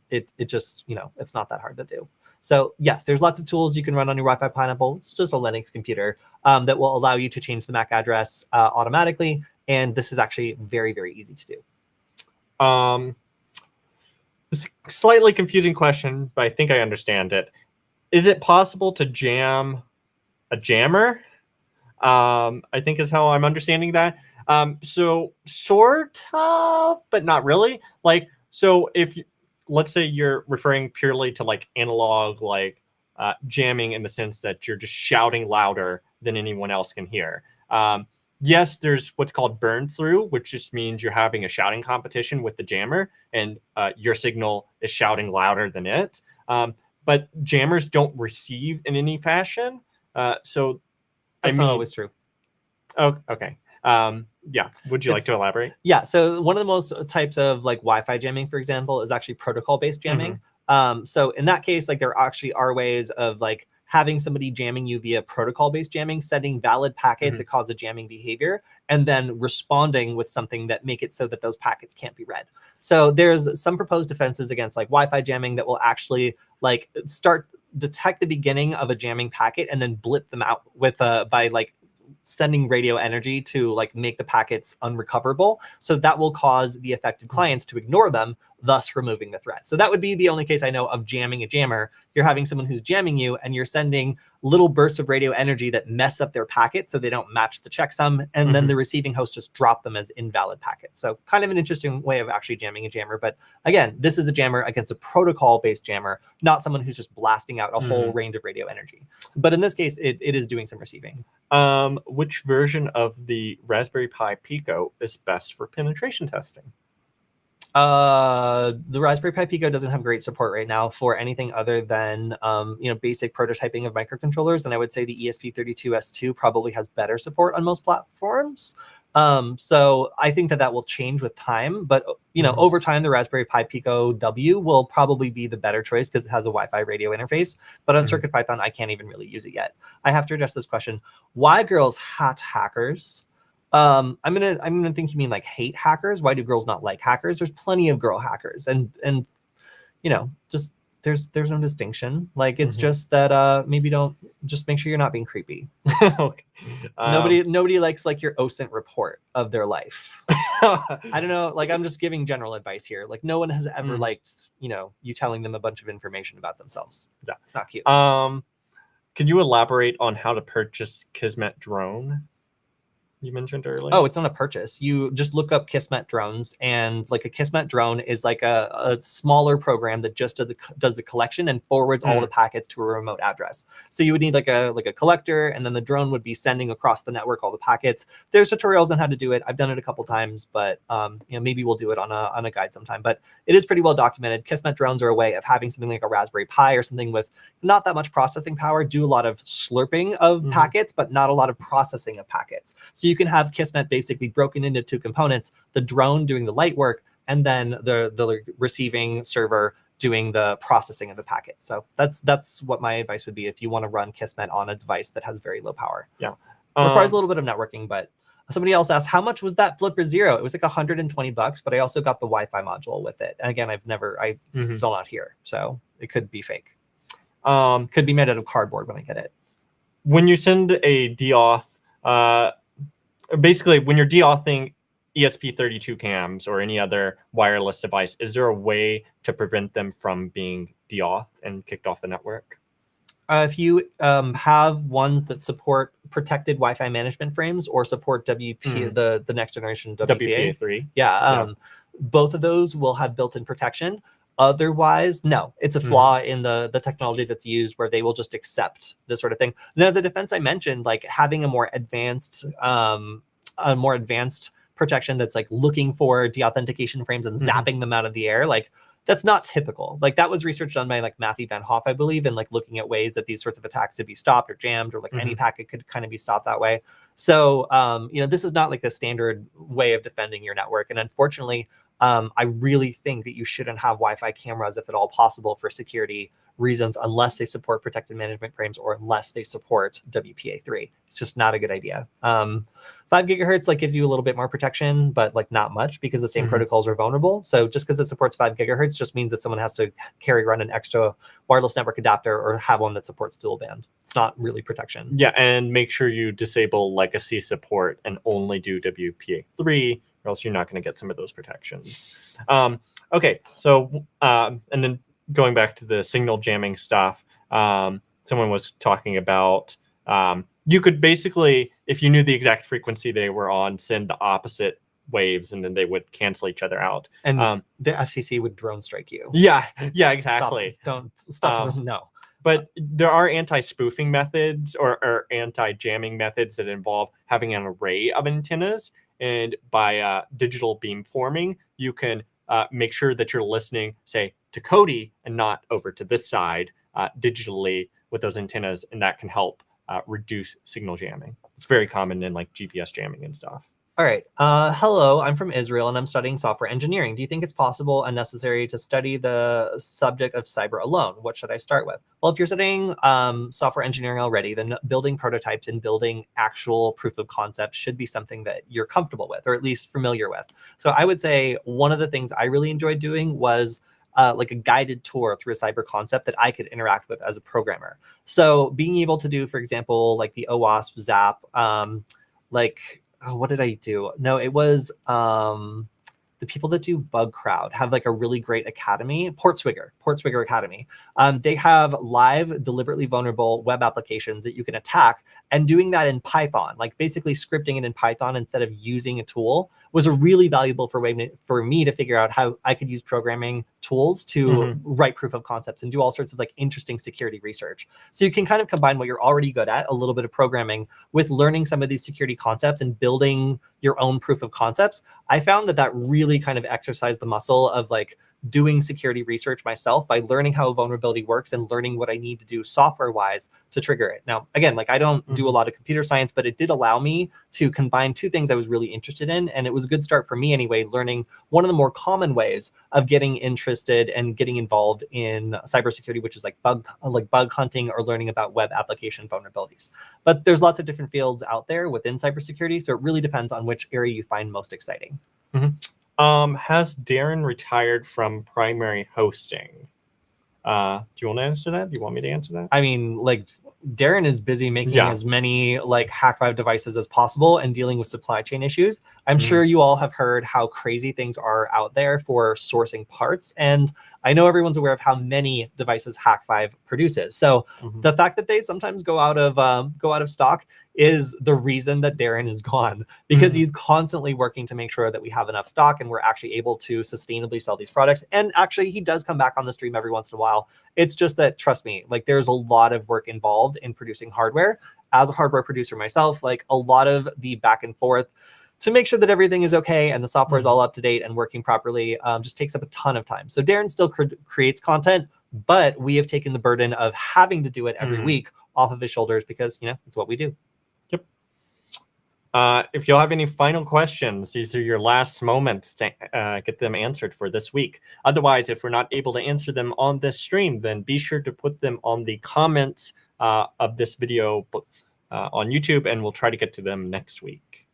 it just it's not that hard to do. So yes, there's lots of tools you can run on your Wi-Fi pineapple. It's just a Linux computer that will allow you to change the MAC address automatically, and this is actually very, very easy to do. It's a slightly confusing question, but I think I understand it. Is it possible to jam a jammer? I think is how I'm understanding that. So sort of, but not really. Like, so if let's say you're referring purely to like analog, like jamming in the sense that you're just shouting louder than anyone else can hear. Yes, there's what's called burn through, which just means you're having a shouting competition with the jammer, and your signal is shouting louder than it. But jammers don't receive in any fashion. So that's not always true. Oh, okay. Yeah. Would you like to elaborate? Yeah. So one of the most types of like Wi-Fi jamming, for example, is actually protocol-based jamming. So in that case, like there actually are ways of like having somebody jamming you via protocol-based jamming, sending valid packets that cause a jamming behavior, and then responding with something that make it so that those packets can't be read. So there's some proposed defenses against like Wi-Fi jamming that will actually like detect the beginning of a jamming packet and then blip them out with by like sending radio energy to like make the packets unrecoverable. So that will cause the affected clients to ignore them, thus removing the threat. So that would be the only case I know of jamming a jammer. You're having someone who's jamming you and you're sending little bursts of radio energy that mess up their packet so they don't match the checksum, and then the receiving host just drop them as invalid packets. So kind of an interesting way of actually jamming a jammer. But again, this is a jammer against a protocol-based jammer, not someone who's just blasting out a whole range of radio energy. But in this case, it is doing some receiving. Which version of the Raspberry Pi Pico is best for penetration testing? The Raspberry Pi Pico doesn't have great support right now for anything other than basic prototyping of microcontrollers, and I would say the ESP32S2 probably has better support on most platforms. So I think that will change with time, but over time, the Raspberry Pi Pico W will probably be the better choice because it has a Wi-Fi radio interface. But on CircuitPython, I can't even really use it yet. I have to address this question: why girls hate hackers? I'm gonna think you mean like hate hackers. Why do girls not like hackers? There's plenty of girl hackers, and just there's no distinction. Like it's just that maybe don't just make sure you're not being creepy. Okay. Nobody likes like your OSINT report of their life. I don't know. Like I'm just giving general advice here. Like no one has ever liked you telling them a bunch of information about themselves. Yeah, it's not cute. Can you elaborate on how to purchase Kismet Drone? You mentioned earlier. Oh, it's not a purchase. You just look up Kismet Drones, and like a Kismet drone is like a smaller program that just does the collection and forwards all the packets to a remote address. So you would need like a collector, and then the drone would be sending across the network all the packets. There's tutorials on how to do it. I've done it a couple times, but maybe we'll do it on a guide sometime. But it is pretty well documented. Kismet drones are a way of having something like a Raspberry Pi or something with not that much processing power, do a lot of slurping of packets, but not a lot of processing of packets. So you can have Kismet basically broken into two components: the drone doing the light work, and then the receiving server doing the processing of the packet. So that's what my advice would be if you want to run Kismet on a device that has very low power. Yeah, requires a little bit of networking. But somebody else asked, how much was that Flipper Zero? It was like $120, but I also got the Wi-Fi module with it. And again, I'm still not here, so it could be fake. Could be made out of cardboard when I get it. When you send a deauth, basically when you're deauthing ESP32 cams or any other wireless device, is there a way to prevent them from being deauthed and kicked off the network? If you have ones that support protected Wi-Fi management frames or support WP, the next generation WPA3, both of those will have built-in protection. Otherwise, no, it's a flaw in the technology that's used, where they will just accept this sort of thing. Now, the defense I mentioned, like having a more advanced protection that's like looking for deauthentication frames and zapping them out of the air, like that's not typical. Like that was research done by like Matthew Van Hoff, I believe, and like looking at ways that these sorts of attacks could be stopped or jammed, or like any packet could kind of be stopped that way. So, this is not like the standard way of defending your network. And unfortunately, I really think that you shouldn't have Wi-Fi cameras, if at all possible, for security reasons, unless they support protected management frames or unless they support WPA3. It's just not a good idea. 5 gigahertz like gives you a little bit more protection, but like not much, because the same protocols are vulnerable. So just because it supports 5 gigahertz just means that someone has to run an extra wireless network adapter or have one that supports dual band. It's not really protection. Yeah, and make sure you disable legacy support and only do WPA3, or else you're not going to get some of those protections. Okay, so and then going back to the signal jamming stuff, someone was talking about you could basically, if you knew the exact frequency they were on, send the opposite waves, and then they would cancel each other out. And the FCC would drone strike you. Yeah, exactly. Stop. No. But there are anti-spoofing methods or anti-jamming methods that involve having an array of antennas. And by digital beamforming, you can make sure that you're listening, say, to Kody and not over to this side digitally with those antennas. And that can help reduce signal jamming. It's very common in like GPS jamming and stuff. All right. Hello, I'm from Israel and I'm studying software engineering. Do you think it's possible and necessary to study the subject of cyber alone? What should I start with? Well, if you're studying software engineering already, then building prototypes and building actual proof of concept should be something that you're comfortable with, or at least familiar with. So I would say one of the things I really enjoyed doing was like a guided tour through a cyber concept that I could interact with as a programmer. So being able to do, for example, like the OWASP Zap, what did I do? No, it was the people that do Bug Crowd have like a really great academy, Portswigger Academy. They have live, deliberately vulnerable web applications that you can attack, and doing that in Python, like basically scripting it in Python instead of using a tool, was a really valuable for me to figure out how I could use programming tools to write proof of concepts and do all sorts of like interesting security research. So you can kind of combine what you're already good at, a little bit of programming, with learning some of these security concepts and building your own proof of concepts. I found that really kind of exercised the muscle of like doing security research myself by learning how a vulnerability works and learning what I need to do software-wise to trigger it. Now, again, like I don't do a lot of computer science, but it did allow me to combine two things I was really interested in. And it was a good start for me anyway, learning one of the more common ways of getting interested and getting involved in cybersecurity, which is like bug hunting or learning about web application vulnerabilities. But there's lots of different fields out there within cybersecurity, so it really depends on which area you find most exciting. Has Darren retired from primary hosting? Do you want to answer that? Do you want me to answer that? I mean, like Darren is busy making as many like Hack5 devices as possible and dealing with supply chain issues. I'm sure you all have heard how crazy things are out there for sourcing parts. And I know everyone's aware of how many devices Hack5 produces. So the fact that they sometimes go out of stock is the reason that Darren is gone, because he's constantly working to make sure that we have enough stock and we're actually able to sustainably sell these products. And actually, he does come back on the stream every once in a while. It's just that, trust me, like there's a lot of work involved in producing hardware. As a hardware producer myself, like a lot of the back and forth to make sure that everything is okay and the software is all up to date and working properly just takes up a ton of time. So Darren still creates content, but we have taken the burden of having to do it every week off of his shoulders because, you know, it's what we do. Yep. If you'll have any final questions, these are your last moments to get them answered for this week. Otherwise, if we're not able to answer them on this stream, then be sure to put them on the comments of this video on YouTube, and we'll try to get to them next week.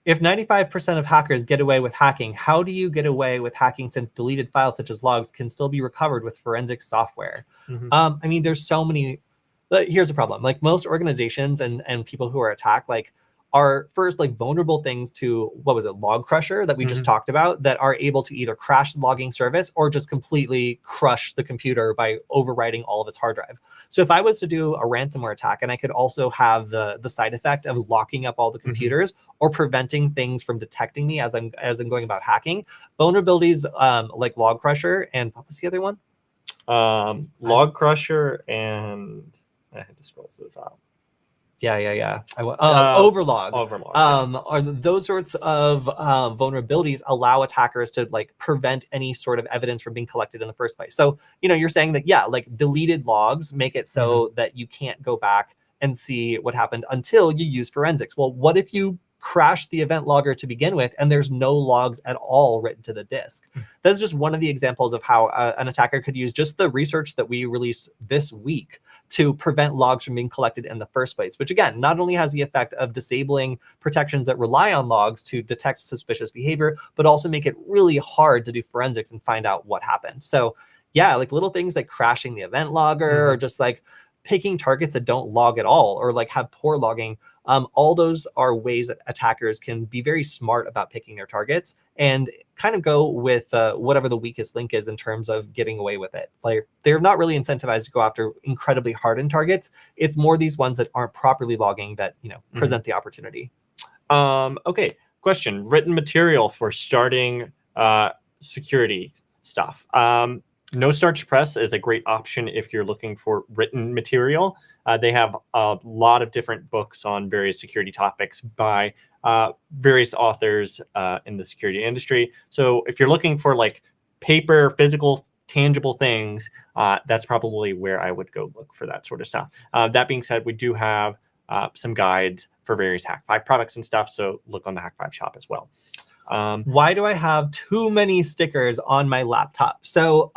If 95% of hackers get away with hacking, how do you get away with hacking since deleted files such as logs can still be recovered with forensic software? I mean, there's so many. Here's the problem. Like most organizations and people who are attacked, like are first like vulnerable things to, what was it, Log Crusher that we just talked about, that are able to either crash the logging service or just completely crush the computer by overwriting all of its hard drive. So if I was to do a ransomware attack and I could also have the side effect of locking up all the computers or preventing things from detecting me as I'm going about hacking, vulnerabilities like Log Crusher and what was the other one? Log Crusher and I had to scroll through this out. Yeah. Overlog. Are those sorts of vulnerabilities allow attackers to like prevent any sort of evidence from being collected in the first place. So, you know, you're saying that, yeah, like deleted logs make it so that you can't go back and see what happened until you use forensics. Well, what if you crash the event logger to begin with and there's no logs at all written to the disk? That's just one of the examples of how an attacker could use just the research that we released this week to prevent logs from being collected in the first place, which again, not only has the effect of disabling protections that rely on logs to detect suspicious behavior, but also make it really hard to do forensics and find out what happened. So yeah, like little things like crashing the event logger or just like picking targets that don't log at all or like have poor logging. All those are ways that attackers can be very smart about picking their targets and kind of go with whatever the weakest link is in terms of getting away with it. Like they're not really incentivized to go after incredibly hardened targets. It's more these ones that aren't properly logging that, you know, present the opportunity. Okay, question. Written material for starting security stuff. No Starch Press is a great option if you're looking for written material. They have a lot of different books on various security topics by various authors in the security industry. So if you're looking for like paper, physical, tangible things, that's probably where I would go look for that sort of stuff. That being said, we do have some guides for various Hack5 products and stuff. So look on the Hack5 shop as well. Why do I have too many stickers on my laptop? So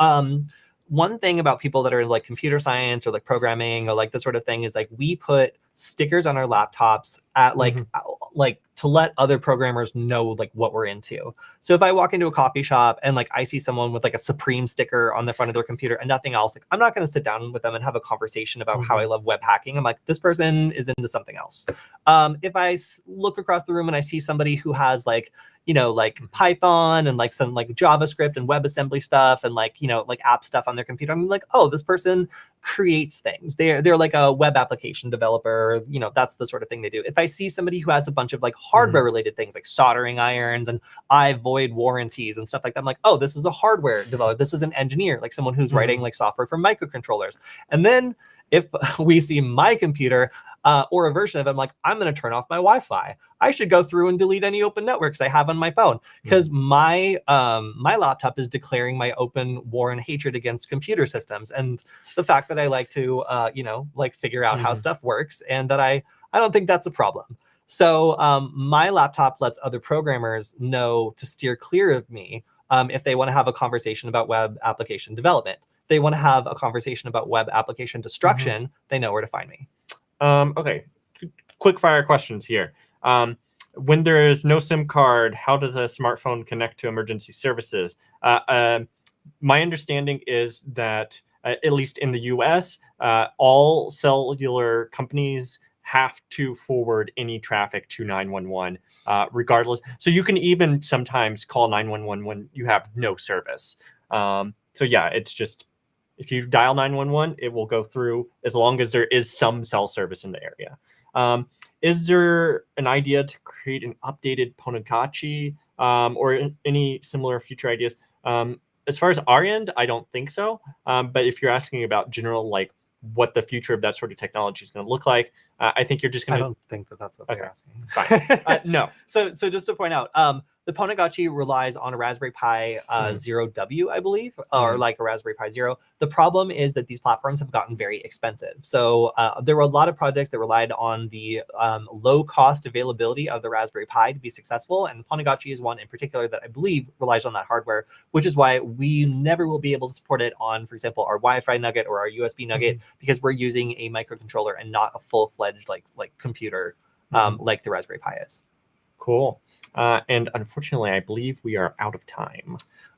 one thing about people that are in like computer science or like programming or like this sort of thing is like we put stickers on our laptops at like to let other programmers know like what we're into. So if I walk into a coffee shop and like I see someone with like a Supreme sticker on the front of their computer and nothing else, like I'm not going to sit down with them and have a conversation about how I love web hacking. I'm like, this person is into something else. If I look across the room and I see somebody who has like, you know, like Python and like some like JavaScript and WebAssembly stuff and like, you know, like app stuff on their computer, I'm like, oh, this person creates things. They're like a web application developer. You know, that's the sort of thing they do. If I see somebody who has a bunch of like hardware related things like soldering irons and I void warranties and stuff like that, I'm like, oh, this is a hardware developer. This is an engineer, like someone who's writing like software for microcontrollers. And then if we see my computer, or a version of it. I'm like, I'm going to turn off my Wi-Fi. I should go through and delete any open networks I have on my phone, because my laptop is declaring my open war and hatred against computer systems, and the fact that I like to like figure out how stuff works, and that I don't think that's a problem. So my laptop lets other programmers know to steer clear of me if they want to have a conversation about web application development. They want to have a conversation about web application destruction, they know where to find me. Okay, quick fire questions here. When there is no SIM card, how does a smartphone connect to emergency services? My understanding is that, at least in the US, all cellular companies have to forward any traffic to 911, regardless. So you can even sometimes call 911 when you have no service. So yeah, it's just, if you dial 911, it will go through as long as there is some cell service in the area. Is there an idea to create an updated Ponagachi or any similar future ideas? As far as our end, I don't think so. But if you're asking about general, like what the future of that sort of technology is going to look like, I think you're just going to... I don't think that that's what they're asking. Fine. No. So just to point out, the Ponagachi relies on a Raspberry Pi Zero W, I believe, or like a Raspberry Pi Zero. The problem is that these platforms have gotten very expensive. So there were a lot of projects that relied on the low cost availability of the Raspberry Pi to be successful. And the Ponagachi is one in particular that I believe relies on that hardware, which is why we never will be able to support it on, for example, our Wi-Fi nugget or our USB nugget, because we're using a microcontroller and not a full-fledged like computer like the Raspberry Pi is. Cool. And unfortunately, I believe we are out of time.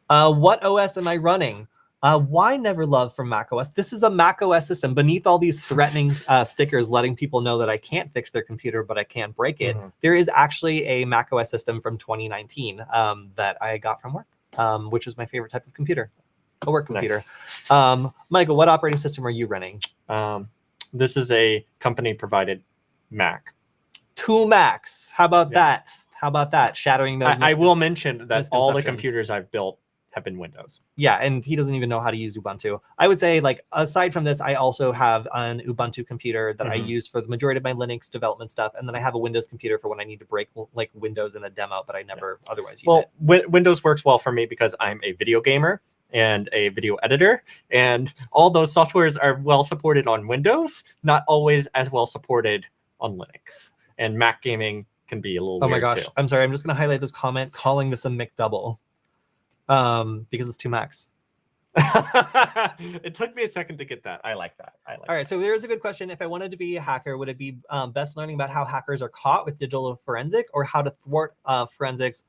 What OS am I running? Why never love from macOS? This is a macOS system. Beneath all these threatening stickers letting people know that I can't fix their computer, but I can't break it, there is actually a macOS system from 2019 that I got from work, which is my favorite type of computer, a work computer. Nice. Michael, what operating system are you running? This is a company-provided Mac. 2 Macs. How about that? How about that? Shattering those. I will mention that all the computers I've built have been Windows. Yeah, and he doesn't even know how to use Ubuntu. I would say, like, aside from this, I also have an Ubuntu computer that I use for the majority of my Linux development stuff, and then I have a Windows computer for when I need to break like Windows in a demo, but I never otherwise use it. Well, Windows works well for me because I'm a video gamer and a video editor, and all those softwares are well supported on Windows, not always as well supported on Linux. And Mac gaming can be a little weird, my gosh. too. I'm sorry. I'm just going to highlight this comment calling this a McDouble because it's 2 Macs. It took me a second to get that. I like that. All right. So there's a good question. If I wanted to be a hacker, would it be best learning about how hackers are caught with digital forensic, or how to thwart forensics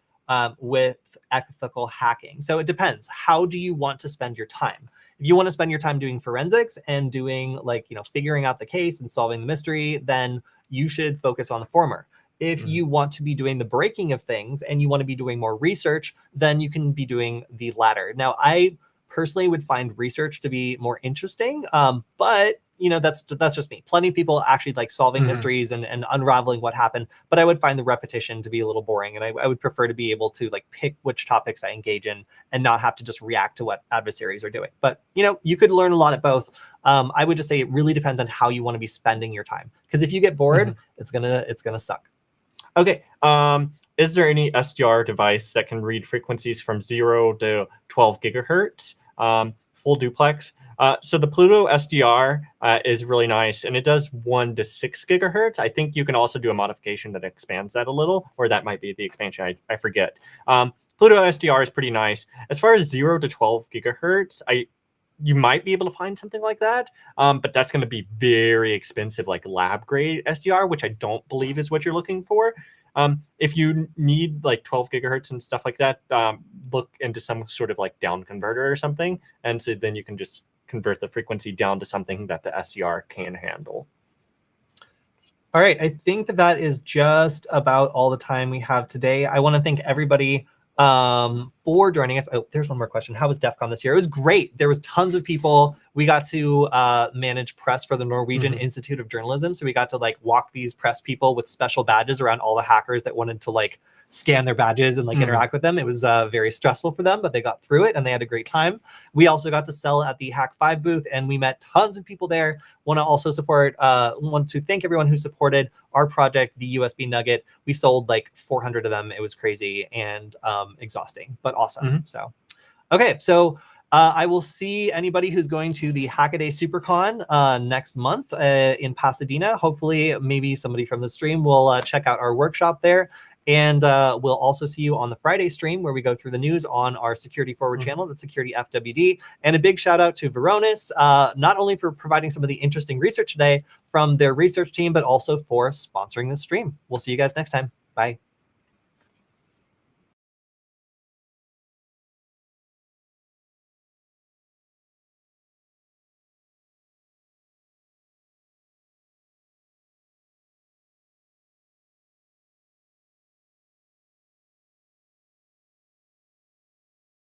with ethical hacking? So it depends. How do you want to spend your time? If you want to spend your time doing forensics and doing figuring out the case and solving the mystery, then you should focus on the former. If you want to be doing the breaking of things and you want to be doing more research, then you can be doing the latter. Now, I personally would find research to be more interesting, but that's just me. Plenty of people actually like solving mysteries and unraveling what happened, but I would find the repetition to be a little boring, and I would prefer to be able to like pick which topics I engage in and not have to just react to what adversaries are doing. But you could learn a lot at both. I would just say it really depends on how you want to be spending your time, because if you get bored, it's gonna suck. Okay. Is there any SDR device that can read frequencies from 0 to 12 gigahertz, full duplex? So the Pluto SDR is really nice, and it does 1 to 6 gigahertz. I think you can also do a modification that expands that a little, or that might be the expansion. I forget. Pluto SDR is pretty nice. As far as 0 to 12 gigahertz, you might be able to find something like that, but that's going to be very expensive, like lab grade SDR, which I don't believe is what you're looking for. If you need like 12 gigahertz and stuff like that, look into some sort of like down converter or something, and so then you can just convert the frequency down to something that the SDR can handle. All right, I think that is just about all the time we have today. I want to thank everybody for joining us. Oh, there's one more question. How was DEF CON this year? It was great. There was tons of people. We got to manage press for the Norwegian Institute of Journalism. So we got to like walk these press people with special badges around all the hackers that wanted to like scan their badges and like interact with them. It was very stressful for them, but they got through it and they had a great time. We also got to sell at the Hack 5 booth and we met tons of people there. Want to also want to thank everyone who supported our project, the USB Nugget. We sold like 400 of them. It was crazy and exhausting, but awesome. So, okay. So I will see anybody who's going to the Hackaday SuperCon next month in Pasadena. Hopefully, maybe somebody from the stream will check out our workshop there. And we'll also see you on the Friday stream where we go through the news on our Security Forward channel, that's Security FWD. And a big shout out to Varonis, not only for providing some of the interesting research today from their research team, but also for sponsoring this stream. We'll see you guys next time. Bye.